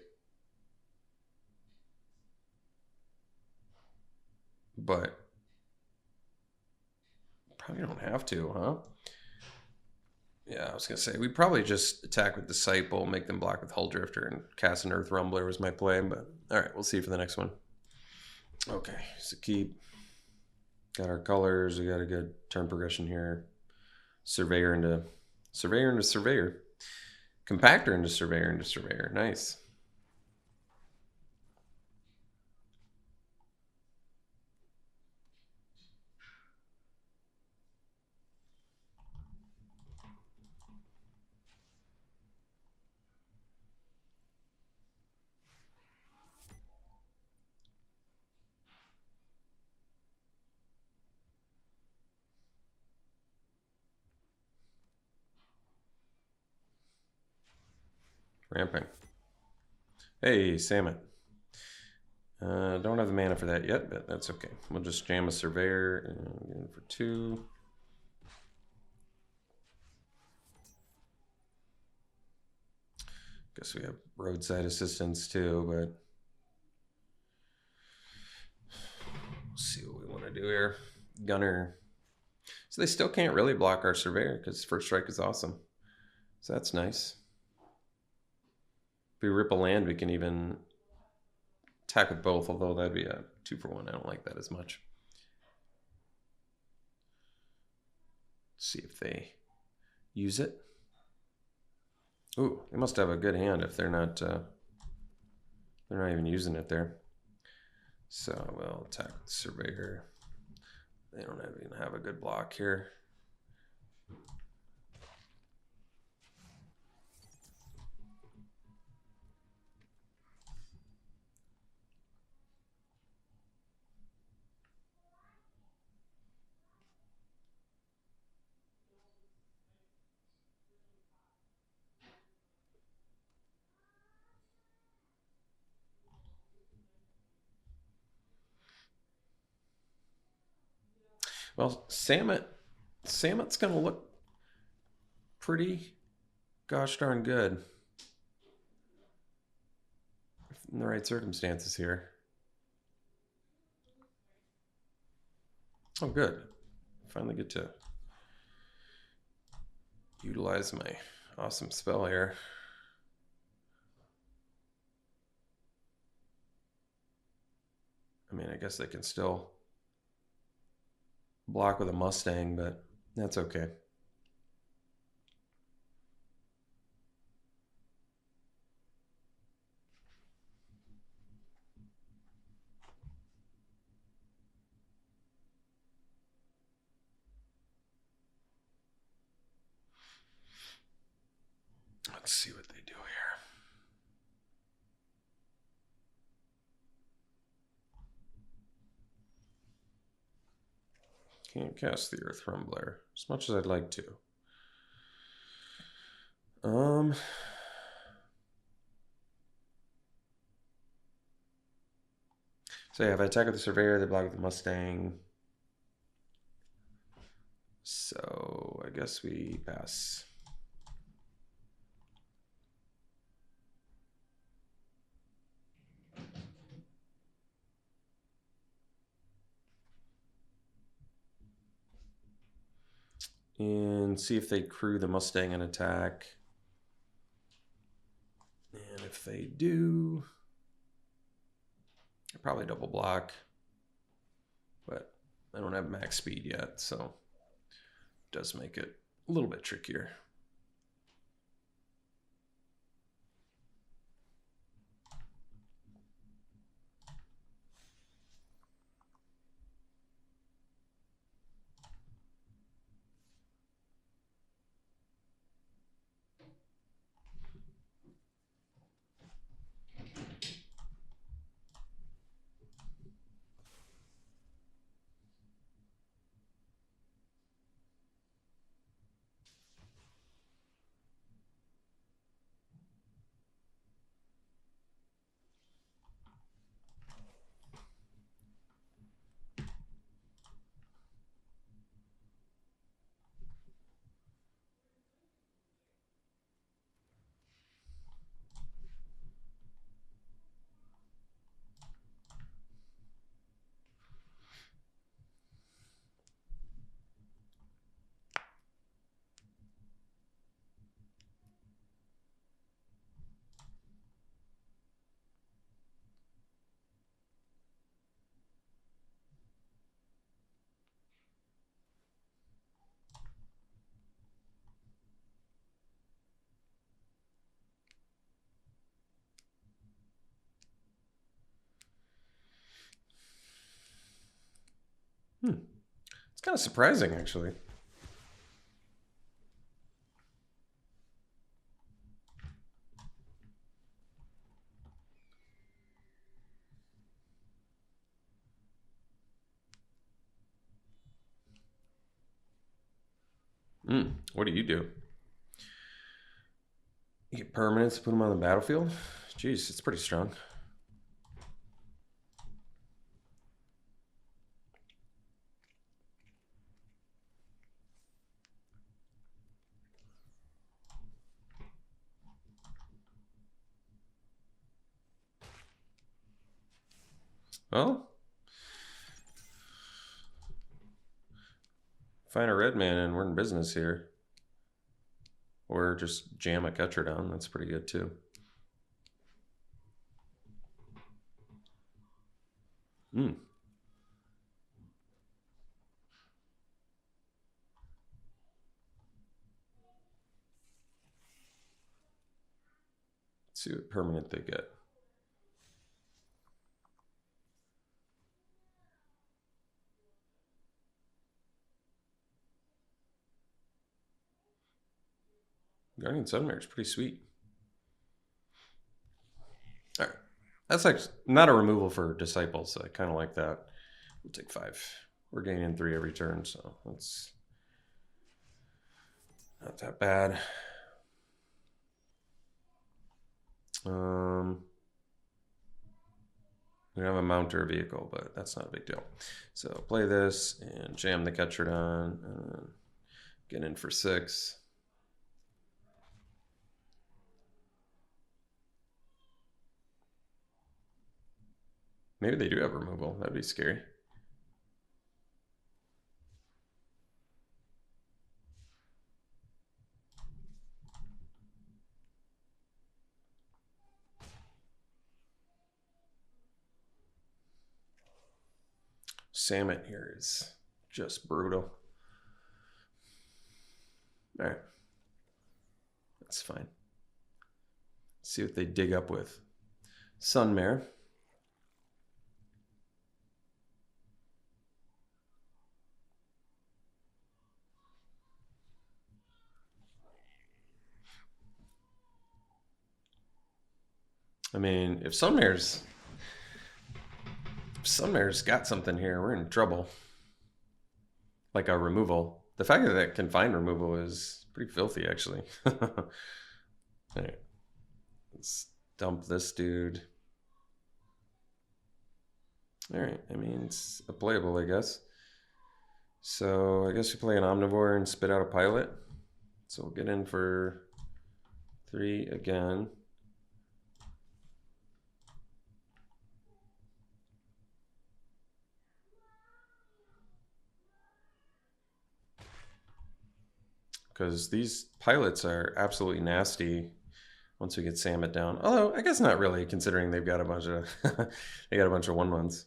but probably don't have to, huh? Yeah, I was gonna say we probably just attack with Disciple, make them block with Hull Drifter, and cast an Earth Rumbler was my play. But all right, we'll see for the next one. Okay, so keep. Got our colors. We got a good turn progression here. Surveyor into Surveyor into Surveyor. Compactor into Surveyor into Surveyor. Nice. Ramping. Hey, Salmon. Don't have the mana for that yet, but that's okay. We'll just jam a Surveyor and get it for 2. Guess we have roadside assistance too, but we'll see what we want to do here. Gunner. So they still can't really block our Surveyor because First Strike is awesome. So that's nice. If we rip a land, we can even attack with both, although that'd be a 2-for-1. I don't like that as much. Let's see if they use it. Ooh, they must have a good hand if they're not even using it there. So we'll attack the Surveyor. They don't even have a good block here. Well, Samet's going to look pretty gosh darn good in the right circumstances here. Oh, good. Finally get to utilize my awesome spell here. I mean, I guess they can still block with a Mustang, but that's okay. Let's see what they do here. Can't cast the Earth Rumbler as much as I'd like to. So yeah, if I attack with the Surveyor, they block with the Mustang. So I guess we pass. And see if they crew the Mustang and attack. And if they do, I probably double block. But I don't have max speed yet, so it does make it a little bit trickier. It's kind of surprising, actually. What do? You get permanents to put them on the battlefield? Jeez, it's pretty strong. Well, find a red man and we're in business here. Or just jam a catcher down. That's pretty good too. Let's see what permanent they get. Guardian Sunmare is pretty sweet. All right. That's like not a removal for Disciples. I kind of like that. We'll take 5. We're gaining 3 every turn, so that's not that bad. We don't have a mount or a vehicle, but that's not a big deal. So play this and jam the catcher down and get in for 6. Maybe they do have removal. That'd be scary. Salmon here is just brutal. All right. That's fine. Let's see what they dig up with. Sunmare. I mean, if Sunmare's got something here, we're in trouble. Like our removal. The fact that it can find removal is pretty filthy, actually. All right. Let's dump this dude. All right. I mean, it's a playable, I guess. So I guess we play an Omnivore and spit out a pilot. So we'll get in for 3 again. Because these pilots are absolutely nasty once we get Samet down. Although I guess not really, considering they've got a bunch of they got a bunch of 1/1s.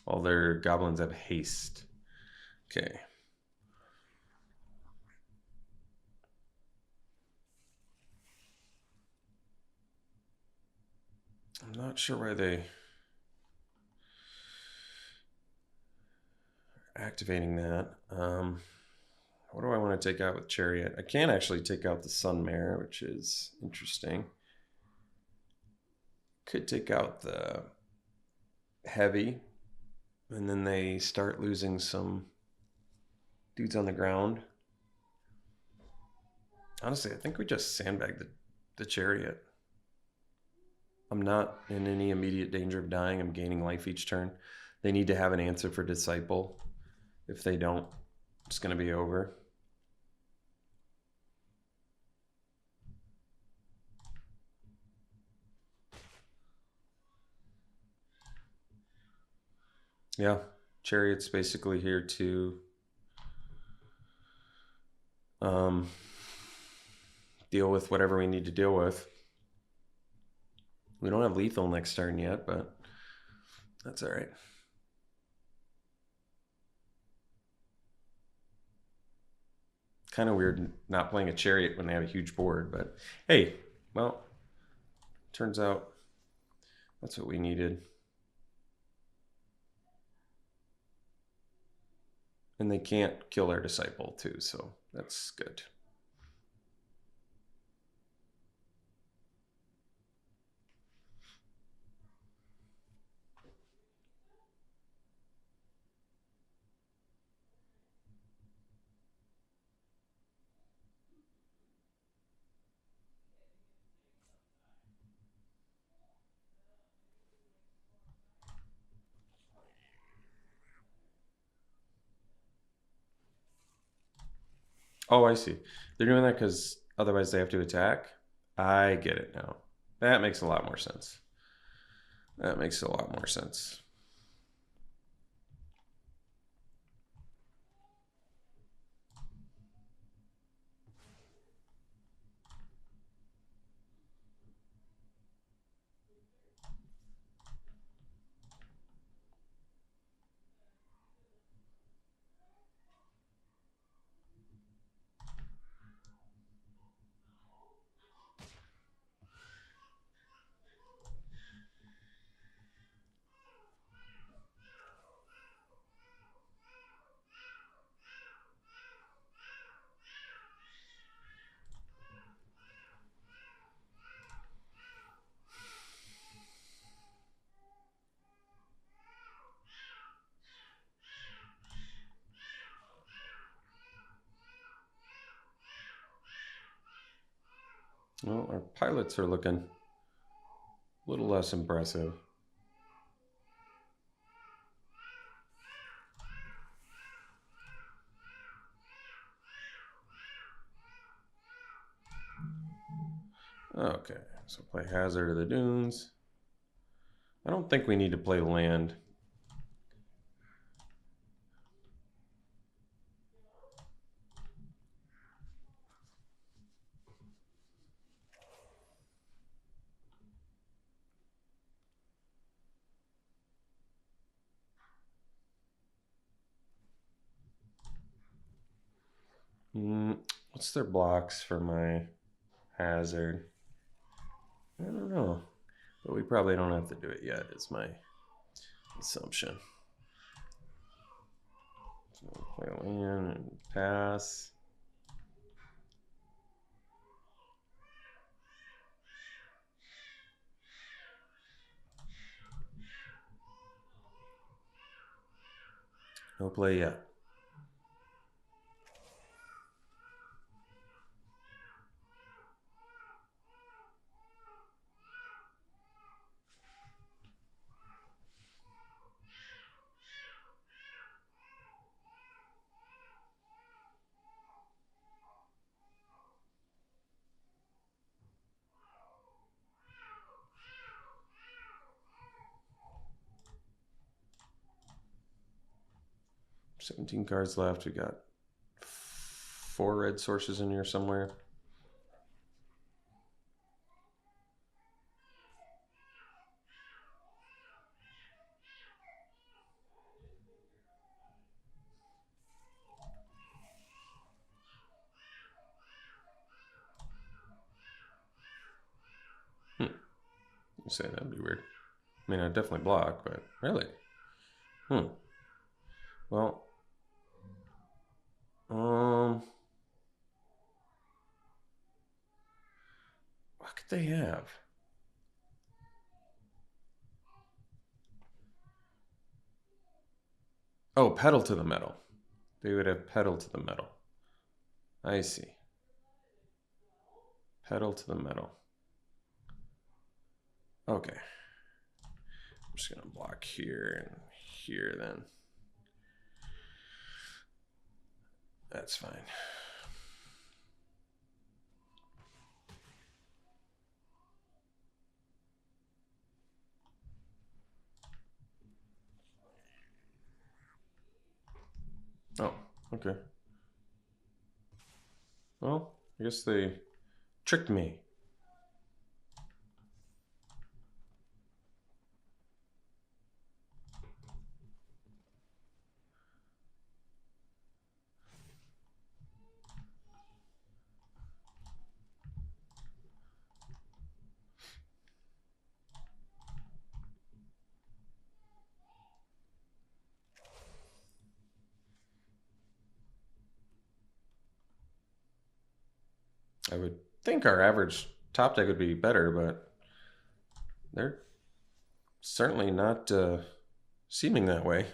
All their goblins have haste. Okay. I'm not sure why they are activating that. What do I want to take out with Chariot? I can actually take out the Sunmare, which is interesting. Could take out the Heavy, and then they start losing some dudes on the ground. Honestly, I think we just sandbag the Chariot. I'm not in any immediate danger of dying. I'm gaining life each turn. They need to have an answer for Disciple. If they don't, it's going to be over. Yeah, Chariot's basically here to deal with whatever we need to deal with. We don't have lethal next turn yet, but that's all right. Kind of weird not playing a Chariot when they have a huge board, but hey, well, turns out that's what we needed. And they can't kill their Disciple too, so that's good. Oh, I see. They're doing that because otherwise they have to attack. I get it now. That makes a lot more sense. That makes a lot more sense. Well, our pilots are looking a little less impressive. Okay, so play Hazard of the Dunes. I don't think we need to play land. What's their blocks for my Hazard? I don't know. But we probably don't have to do it yet, is my assumption. So play land and pass. No play yet. $17 cards left. We got 4 red sources in here somewhere. You say that'd be weird. I mean, I'd definitely block, but really? Well, what could they have? Oh, pedal to the metal. They would have pedal to the metal. I see. Pedal to the metal. Okay. I'm just going to block here and here then. That's fine. Oh, okay. Well, I guess they tricked me. I would think our average top deck would be better, but they're certainly not seeming that way.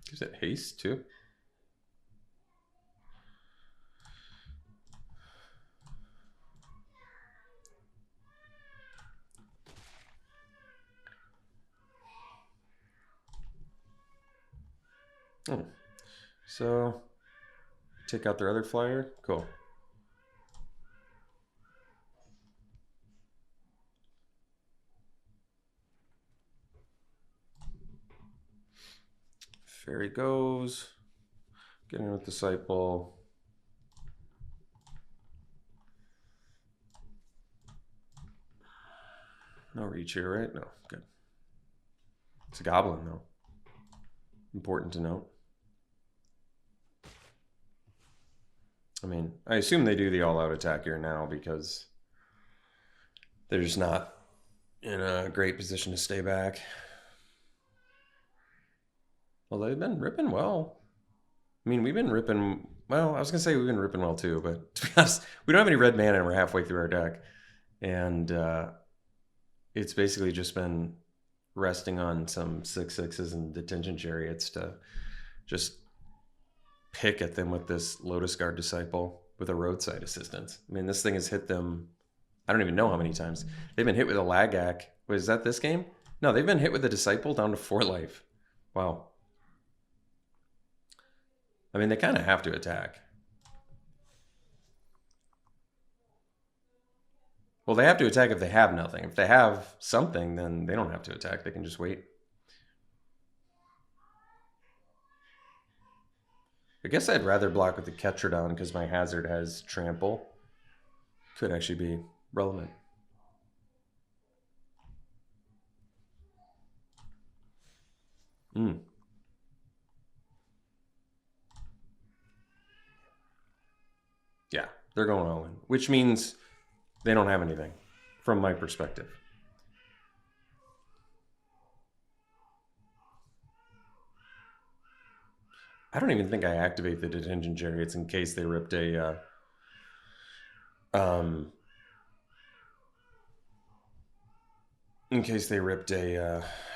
Gives it haste too. Oh, so take out their other flyer. Cool. Fairy goes. Getting with Disciple. No reach here, right? No, good. It's a goblin though. Important to note. I mean, I assume they do the all-out attack here now because they're just not in a great position to stay back. Well, they've been ripping well. I mean, we've been ripping... Well, I was going to say we've been ripping well too, but to be honest, we don't have any red mana and we're halfway through our deck. And it's basically just been resting on some 6/6s and detention chariots to just pick at them with this Lotus Guard Disciple with a roadside assistance. I mean, this thing has hit them, I don't even know how many times. They've been hit with a Lagac. Was that this game? No, they've been hit with a Disciple down to 4 life. Wow. I mean, they kind of have to attack. Well, they have to attack if they have nothing. If they have something, then they don't have to attack. They can just wait. I guess I'd rather block with the Ketrodon because my hazard has trample. Could actually be relevant. Yeah, they're going all in, which means they don't have anything from my perspective. I don't even think I activate the detention chariots in case they ripped a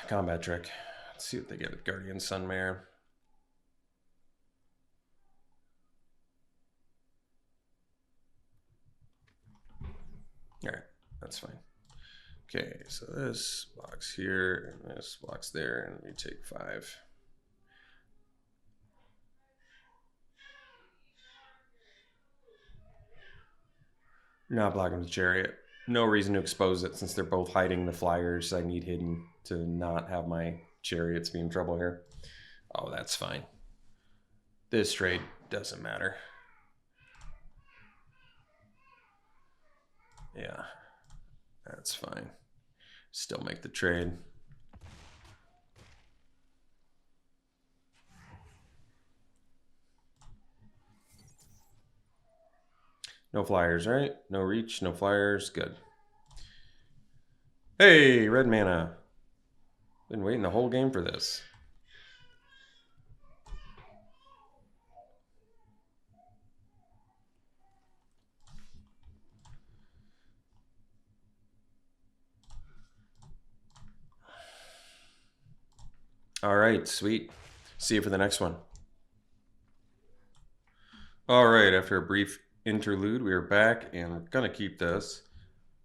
combat trick. Let's see what they get with Guardian Sunmare. All right, that's fine. Okay, so this blocks here, and this blocks there, and we take 5. Not blocking the chariot. No reason to expose it since they're both hiding the flyers I need hidden to not have my chariots be in trouble here. Oh, that's fine. This trade doesn't matter. Yeah, that's fine. Still make the trade. No flyers, right? No reach, no flyers. Good. Hey, red mana. Been waiting the whole game for this. All right, sweet. See you for the next one. All right, after a brief interlude, we are back, and we're gonna keep this.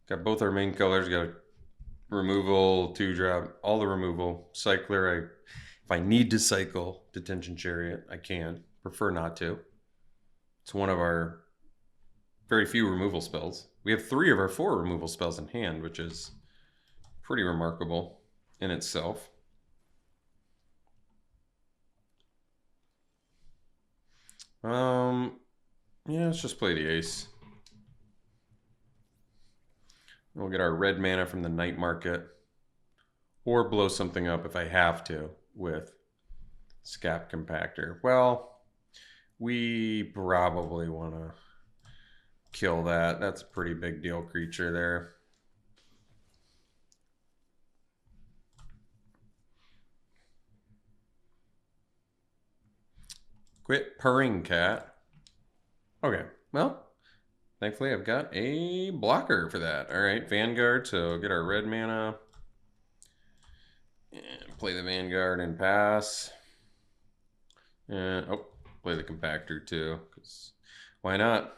Got both our main colors. Got removal, 2-drop, all the removal. Cycler, if I need to cycle Detention Chariot, I can. Prefer not to. It's one of our very few removal spells. We have 3 of our 4 removal spells in hand, which is pretty remarkable in itself. Yeah, let's just play the ace. We'll get our red mana from the night market, or blow something up if I have to with Scap Compactor. Well, we probably want to kill that. That's a pretty big deal creature there. Quit purring, cat. Okay, well, thankfully I've got a blocker for that. All right, Vanguard, so get our red mana. And play the Vanguard and pass. And, oh, play the Compactor too, because why not?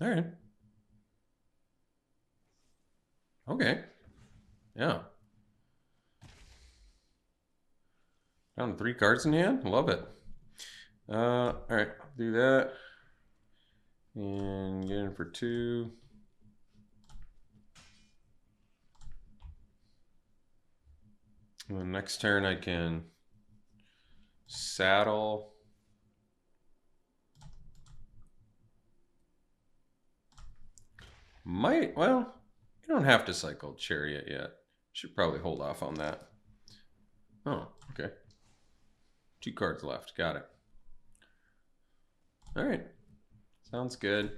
All right. Okay. Yeah. Down to 3 cards in hand. Love it. All right. Do that. And get in for 2. And the next turn I can saddle. Well, don't have to cycle Chariot yet. Should probably hold off on that. Oh, okay. 2 cards left. Got it. All right. Sounds good.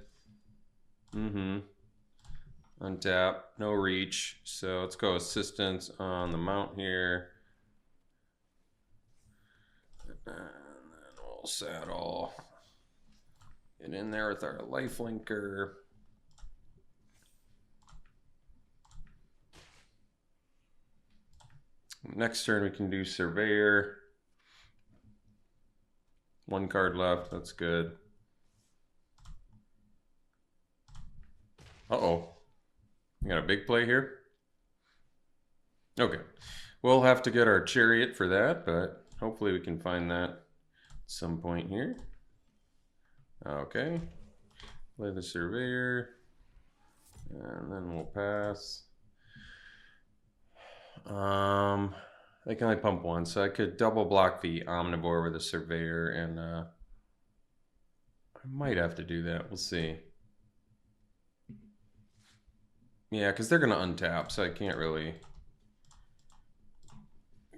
Untap. No reach. So let's go assistance on the mount here. And then we'll saddle. Get in there with our lifelinker. Next turn we can do Surveyor. 1 card left. That's good. Uh-oh. We got a big play here? Okay. We'll have to get our Chariot for that, but hopefully we can find that at some point here. Okay. Play the Surveyor. And then we'll pass. They can only pump 1, so I could double block the Omnivore with a Surveyor, and I might have to do that. We'll see. Yeah, because they're going to untap, so I can't really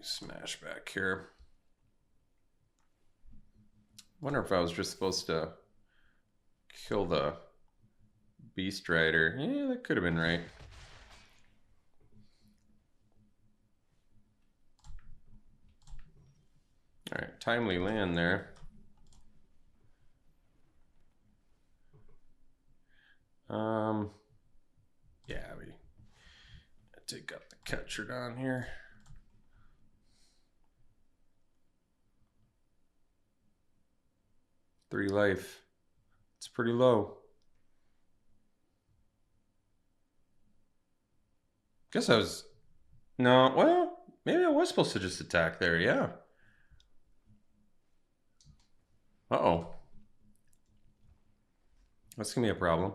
smash back here. Wonder if I was just supposed to kill the Beast Rider. Yeah, that could have been right. All right, timely land there. Yeah, we take out the catcher down here. Three life. It's pretty low. Guess I was... No, well, maybe I was supposed to just attack there, yeah. Uh-oh. That's gonna be a problem.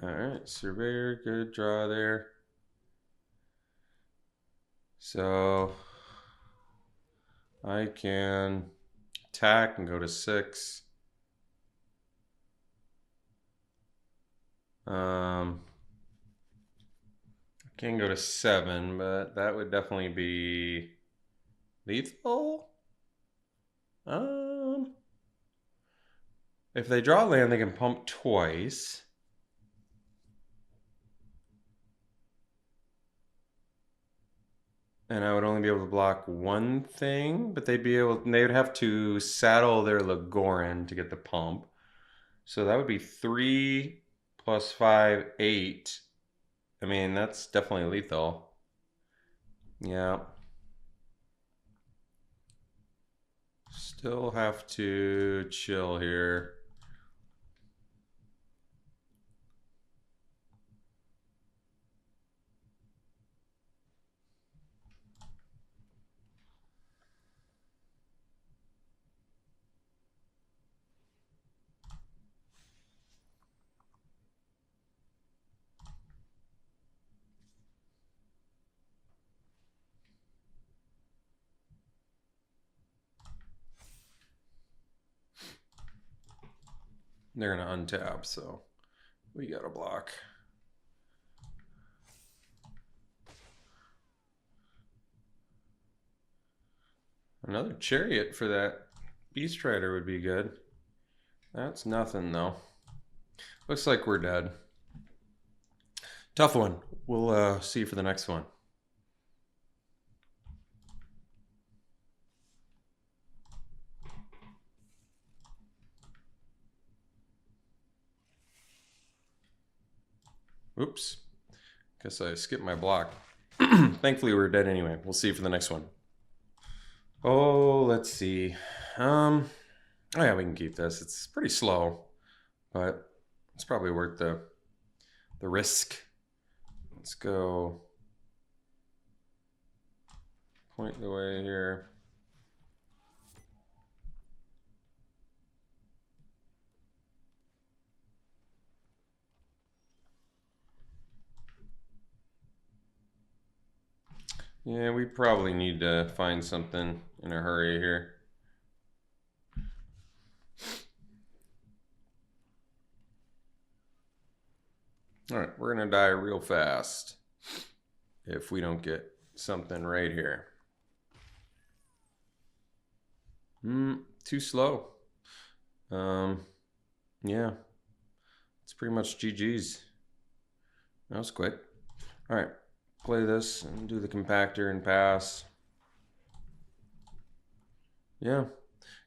All right, Surveyor, good draw there. So I can attack and go to 6. I can go to 7, but that would definitely be lethal. If they draw land, they can pump twice. And I would only be able to block 1 thing, but they would have to saddle their Legoran to get the pump. So that would be 3 plus 5, 8. I mean, that's definitely lethal. Yeah. Still have to chill here. They're gonna untap, so we gotta block. Another Chariot for that Beast Rider would be good. That's nothing though. Looks like we're dead. Tough one. We'll see you for the next one. Oops. Guess I skipped my block. Thankfully, we're dead anyway. We'll see you for the next one. Oh, let's see. Oh yeah, we can keep this. It's pretty slow, but it's probably worth the risk. Let's go point the way here. Yeah, we probably need to find something in a hurry here. All right, we're gonna die real fast if we don't get something right here. Too slow. Yeah, it's pretty much GG's. That was quick. All right, play this and do the compactor and pass. Yeah,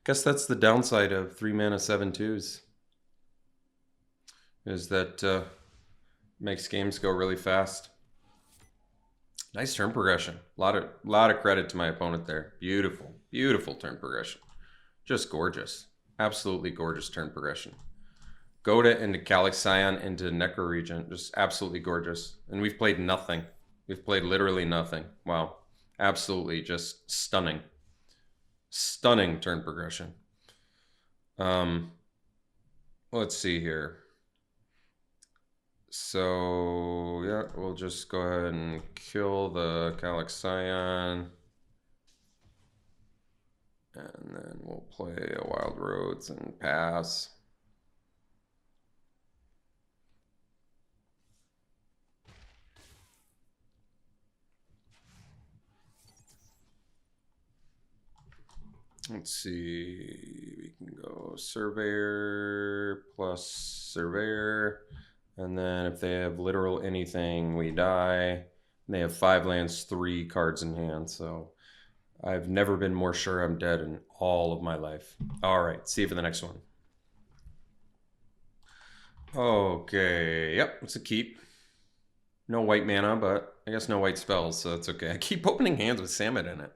guess that's the downside of 3 mana 7/2s. Is that makes games go really fast. Nice turn progression. A lot of credit to my opponent there. Beautiful, beautiful turn progression. Just gorgeous. Absolutely gorgeous turn progression. Goda into Calyx Scion into Necro Regent. Just absolutely gorgeous. And we've played nothing. We've played literally nothing. Wow. Absolutely just stunning. Stunning turn progression. Let's see here. So, yeah, we'll just go ahead and kill the Calyx Scion. And then we'll play a Wild Roads and pass. Let's see, we can go Surveyor plus Surveyor. And then if they have literal anything, we die. They have 5 lands, 3 cards in hand. So I've never been more sure I'm dead in all of my life. All right, see you for the next one. Okay, yep, it's a keep. No white mana, but I guess no white spells, so that's okay. I keep opening hands with Samet in it.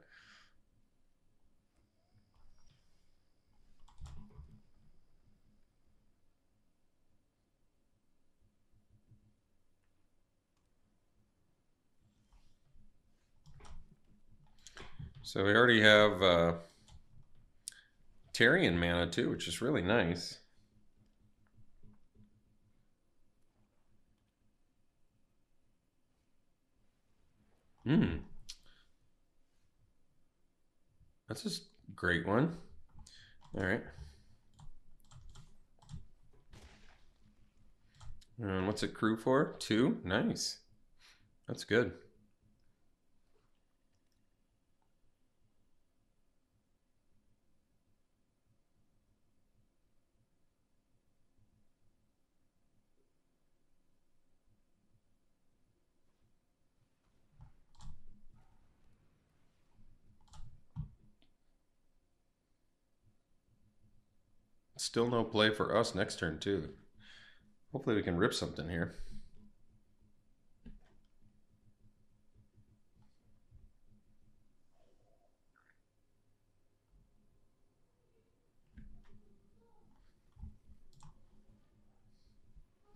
So we already have Tarion mana too, which is really nice. That's a great one. All right. And what's it crew for? 2? Nice. That's good. Still no play for us next turn too. Hopefully we can rip something here.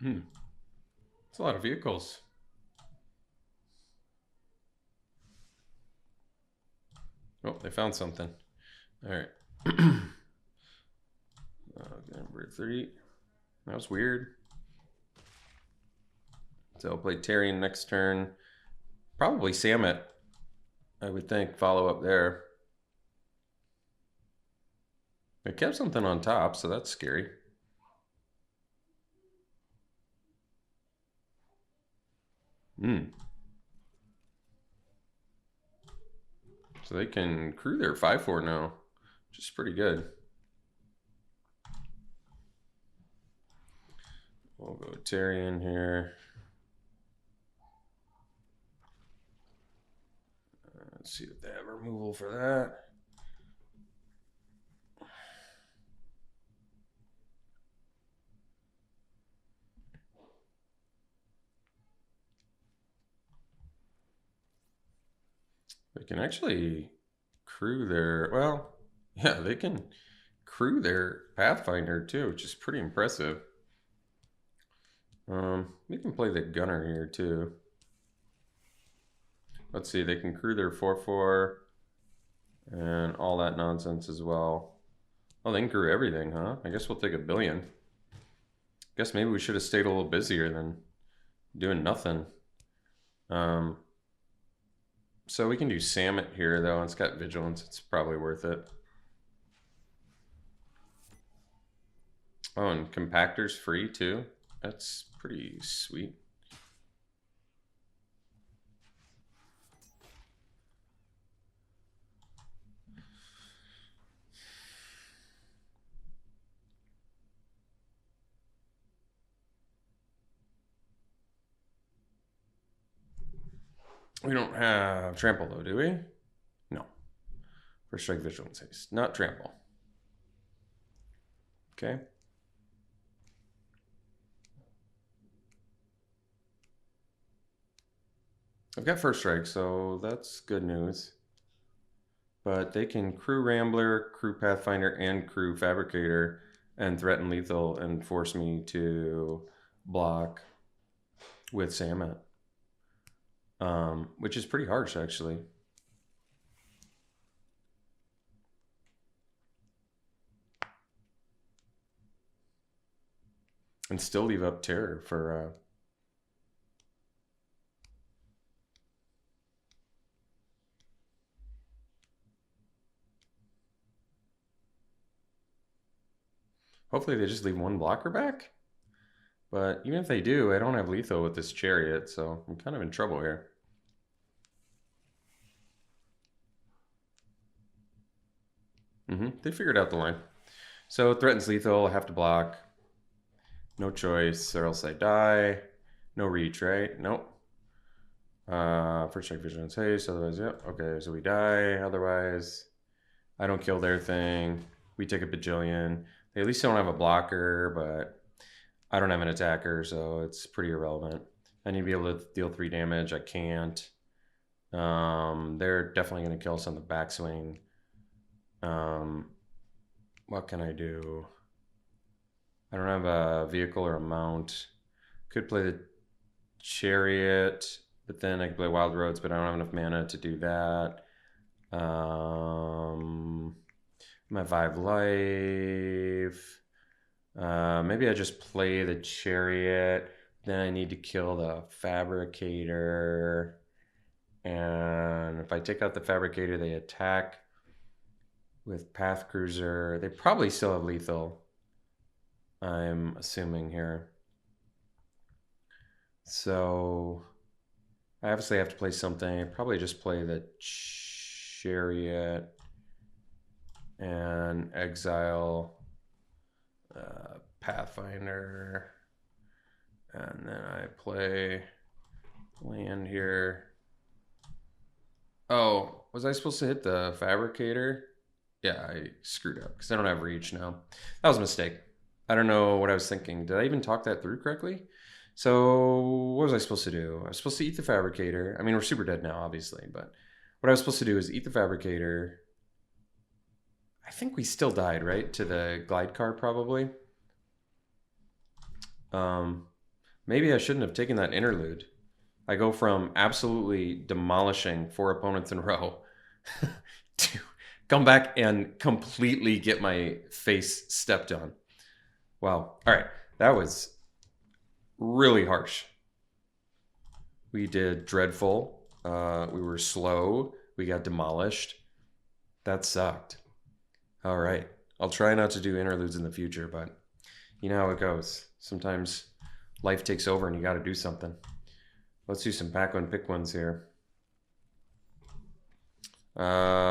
It's a lot of vehicles. Oh, they found something. All right. Number 3. That was weird. So I'll play Tarion next turn. Probably Samet, I would think. Follow up there. I kept something on top, so that's scary. So they can crew their 5/4 now, which is pretty good. We'll go Tarion here. Let's see if they have removal for that. They can actually crew their, well, yeah, they can crew their Pathfinder too, which is pretty impressive. We can play the Gunner here too. Let's see, they can crew their 4/4 and all that nonsense as well. Oh, they can crew everything, huh? I guess we'll take $1 billion. Guess maybe we should have stayed a little busier than doing nothing. So we can do Salmon here, though. It's got Vigilance. It's probably worth it. Oh, and Compactor's free, too. That's pretty sweet. We don't have Trample, though, do we? No. First Strike, Vigilance, Haste. Not Trample. Okay. I've got First Strike, so that's good news. But they can Crew Rambler, Crew Pathfinder, and Crew Fabricator and threaten lethal and force me to block with Samet. Which is pretty harsh, actually. And still leave up Terror for... Hopefully they just leave one blocker back. But even if they do, I don't have lethal with this Chariot, so I'm kind of in trouble here. They figured out the line. So threatens lethal, I have to block. No choice, or else I die. No reach, right? Nope. First strike, Vigilance, Haste, otherwise, yep. Okay, so we die. Otherwise, I don't kill their thing. We take a bajillion. They at least don't have a blocker, but I don't have an attacker, so it's pretty irrelevant. I need to be able to deal 3 damage. I can't. They're definitely going to kill us on the backswing. What can I do? I don't have a vehicle or a mount. Could play the Chariot, but then I could play Wild Roads, but I don't have enough mana to do that. My 5 life. Maybe I just play the Chariot. Then I need to kill the Fabricator. And if I take out the Fabricator, they attack with Path Cruiser. They probably still have lethal, I'm assuming here. So I obviously have to play something. I probably just play the Chariot and exile Pathfinder. And then I play land here. Oh, was I supposed to hit the Fabricator? Yeah, I screwed up because I don't have reach now. That was a mistake. I don't know what I was thinking. Did I even talk that through correctly? So what was I supposed to do? I was supposed to eat the Fabricator. I mean, we're super dead now, obviously, but what I was supposed to do is eat the Fabricator. I think we still died, right? To the glide car, probably. Maybe I shouldn't have taken that interlude. I go from absolutely demolishing 4 opponents in a row to come back and completely get my face stepped on. Wow. All right. That was really harsh. We did dreadful. We were slow. We got demolished. That sucked. All right. I'll try not to do interludes in the future, but you know how it goes. Sometimes life takes over and you got to do something. Let's do some pack one, pick ones here.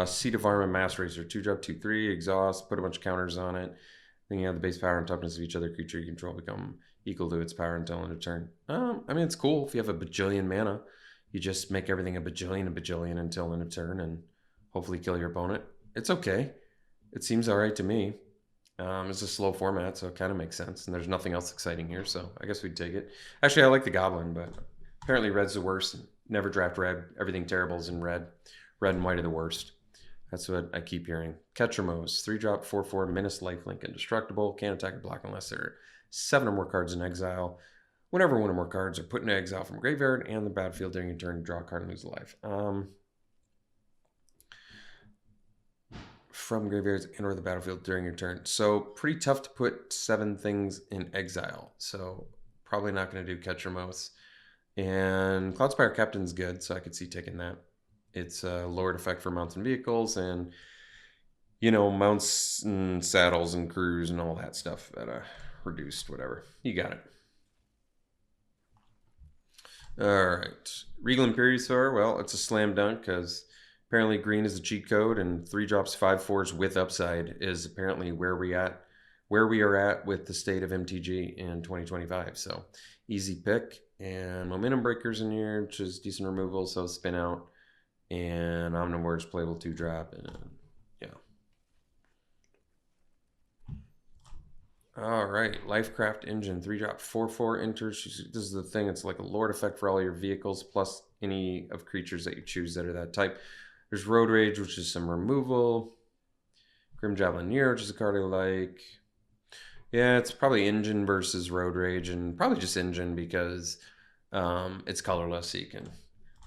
Seat of Armor, Mass Racer, 2-drop, 2/3, exhaust, put a bunch of counters on it. Then you have the base power and toughness of each other creature you control become equal to its power until end of turn. I mean, it's cool if you have a bajillion mana. You just make everything a bajillion until end of turn and hopefully kill your opponent. It's okay. It seems all right to me. It's a slow format, so it kind of makes sense. And there's nothing else exciting here, so I guess we'd take it. Actually, I like the Goblin, but apparently red's the worst. Never draft red. Everything terrible is in red. Red and white are the worst. That's what I keep hearing. Ketramose, 3-drop, 4/4, menace, lifelink, indestructible. Can't attack or block unless there are 7 or more cards in exile. Whenever 1 or more cards are put into exile from graveyard and the battlefield during your turn, draw a card and lose a life. From graveyards and or the battlefield during your turn. So pretty tough to put 7 things in exile. So probably not going to do Ketramose. And Cloudspire Captain's good, so I could see taking that. It's a lowered effect for mounts and vehicles, and mounts and saddles and crews and all that stuff at a reduced whatever. You got it. All right. Regal Imperiosaur, well, it's a slam dunk because apparently green is a cheat code, and 3 drops 5/4s with upside is apparently where we are at with the state of MTG in 2025. So easy pick. And Momentum Breakers in here, which is decent removal, so spin out. And Omnivore's playable 2-drop, and yeah. All right, Lifecraft Engine, 3-drop 4/4 enters. This is the thing, it's like a Lord effect for all your vehicles, plus any of creatures that you choose that are that type. There's Road Rage, which is some removal. Grim Javelineer, which is a card I like. Yeah, it's probably Engine versus Road Rage, and probably just Engine because it's colorless, so you can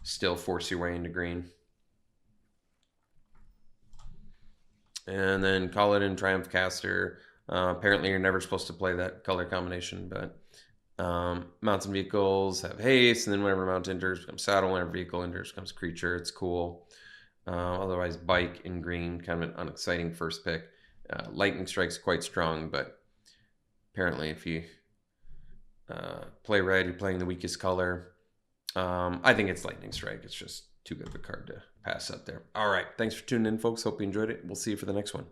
still force your way into green. And then call it in Triumph Caster. Apparently you're never supposed to play that color combination, but mounts and vehicles have haste, and then whenever mount enters becomes saddle, whenever vehicle enters becomes creature. It's cool. Otherwise, bike in green, kind of an unexciting first pick. Lightning Strike's quite strong, but apparently if you play red, you're playing the weakest color. I think it's Lightning Strike. It's just too good of a card to pass up there. All right. Thanks for tuning in, folks. Hope you enjoyed it. We'll see you for the next one.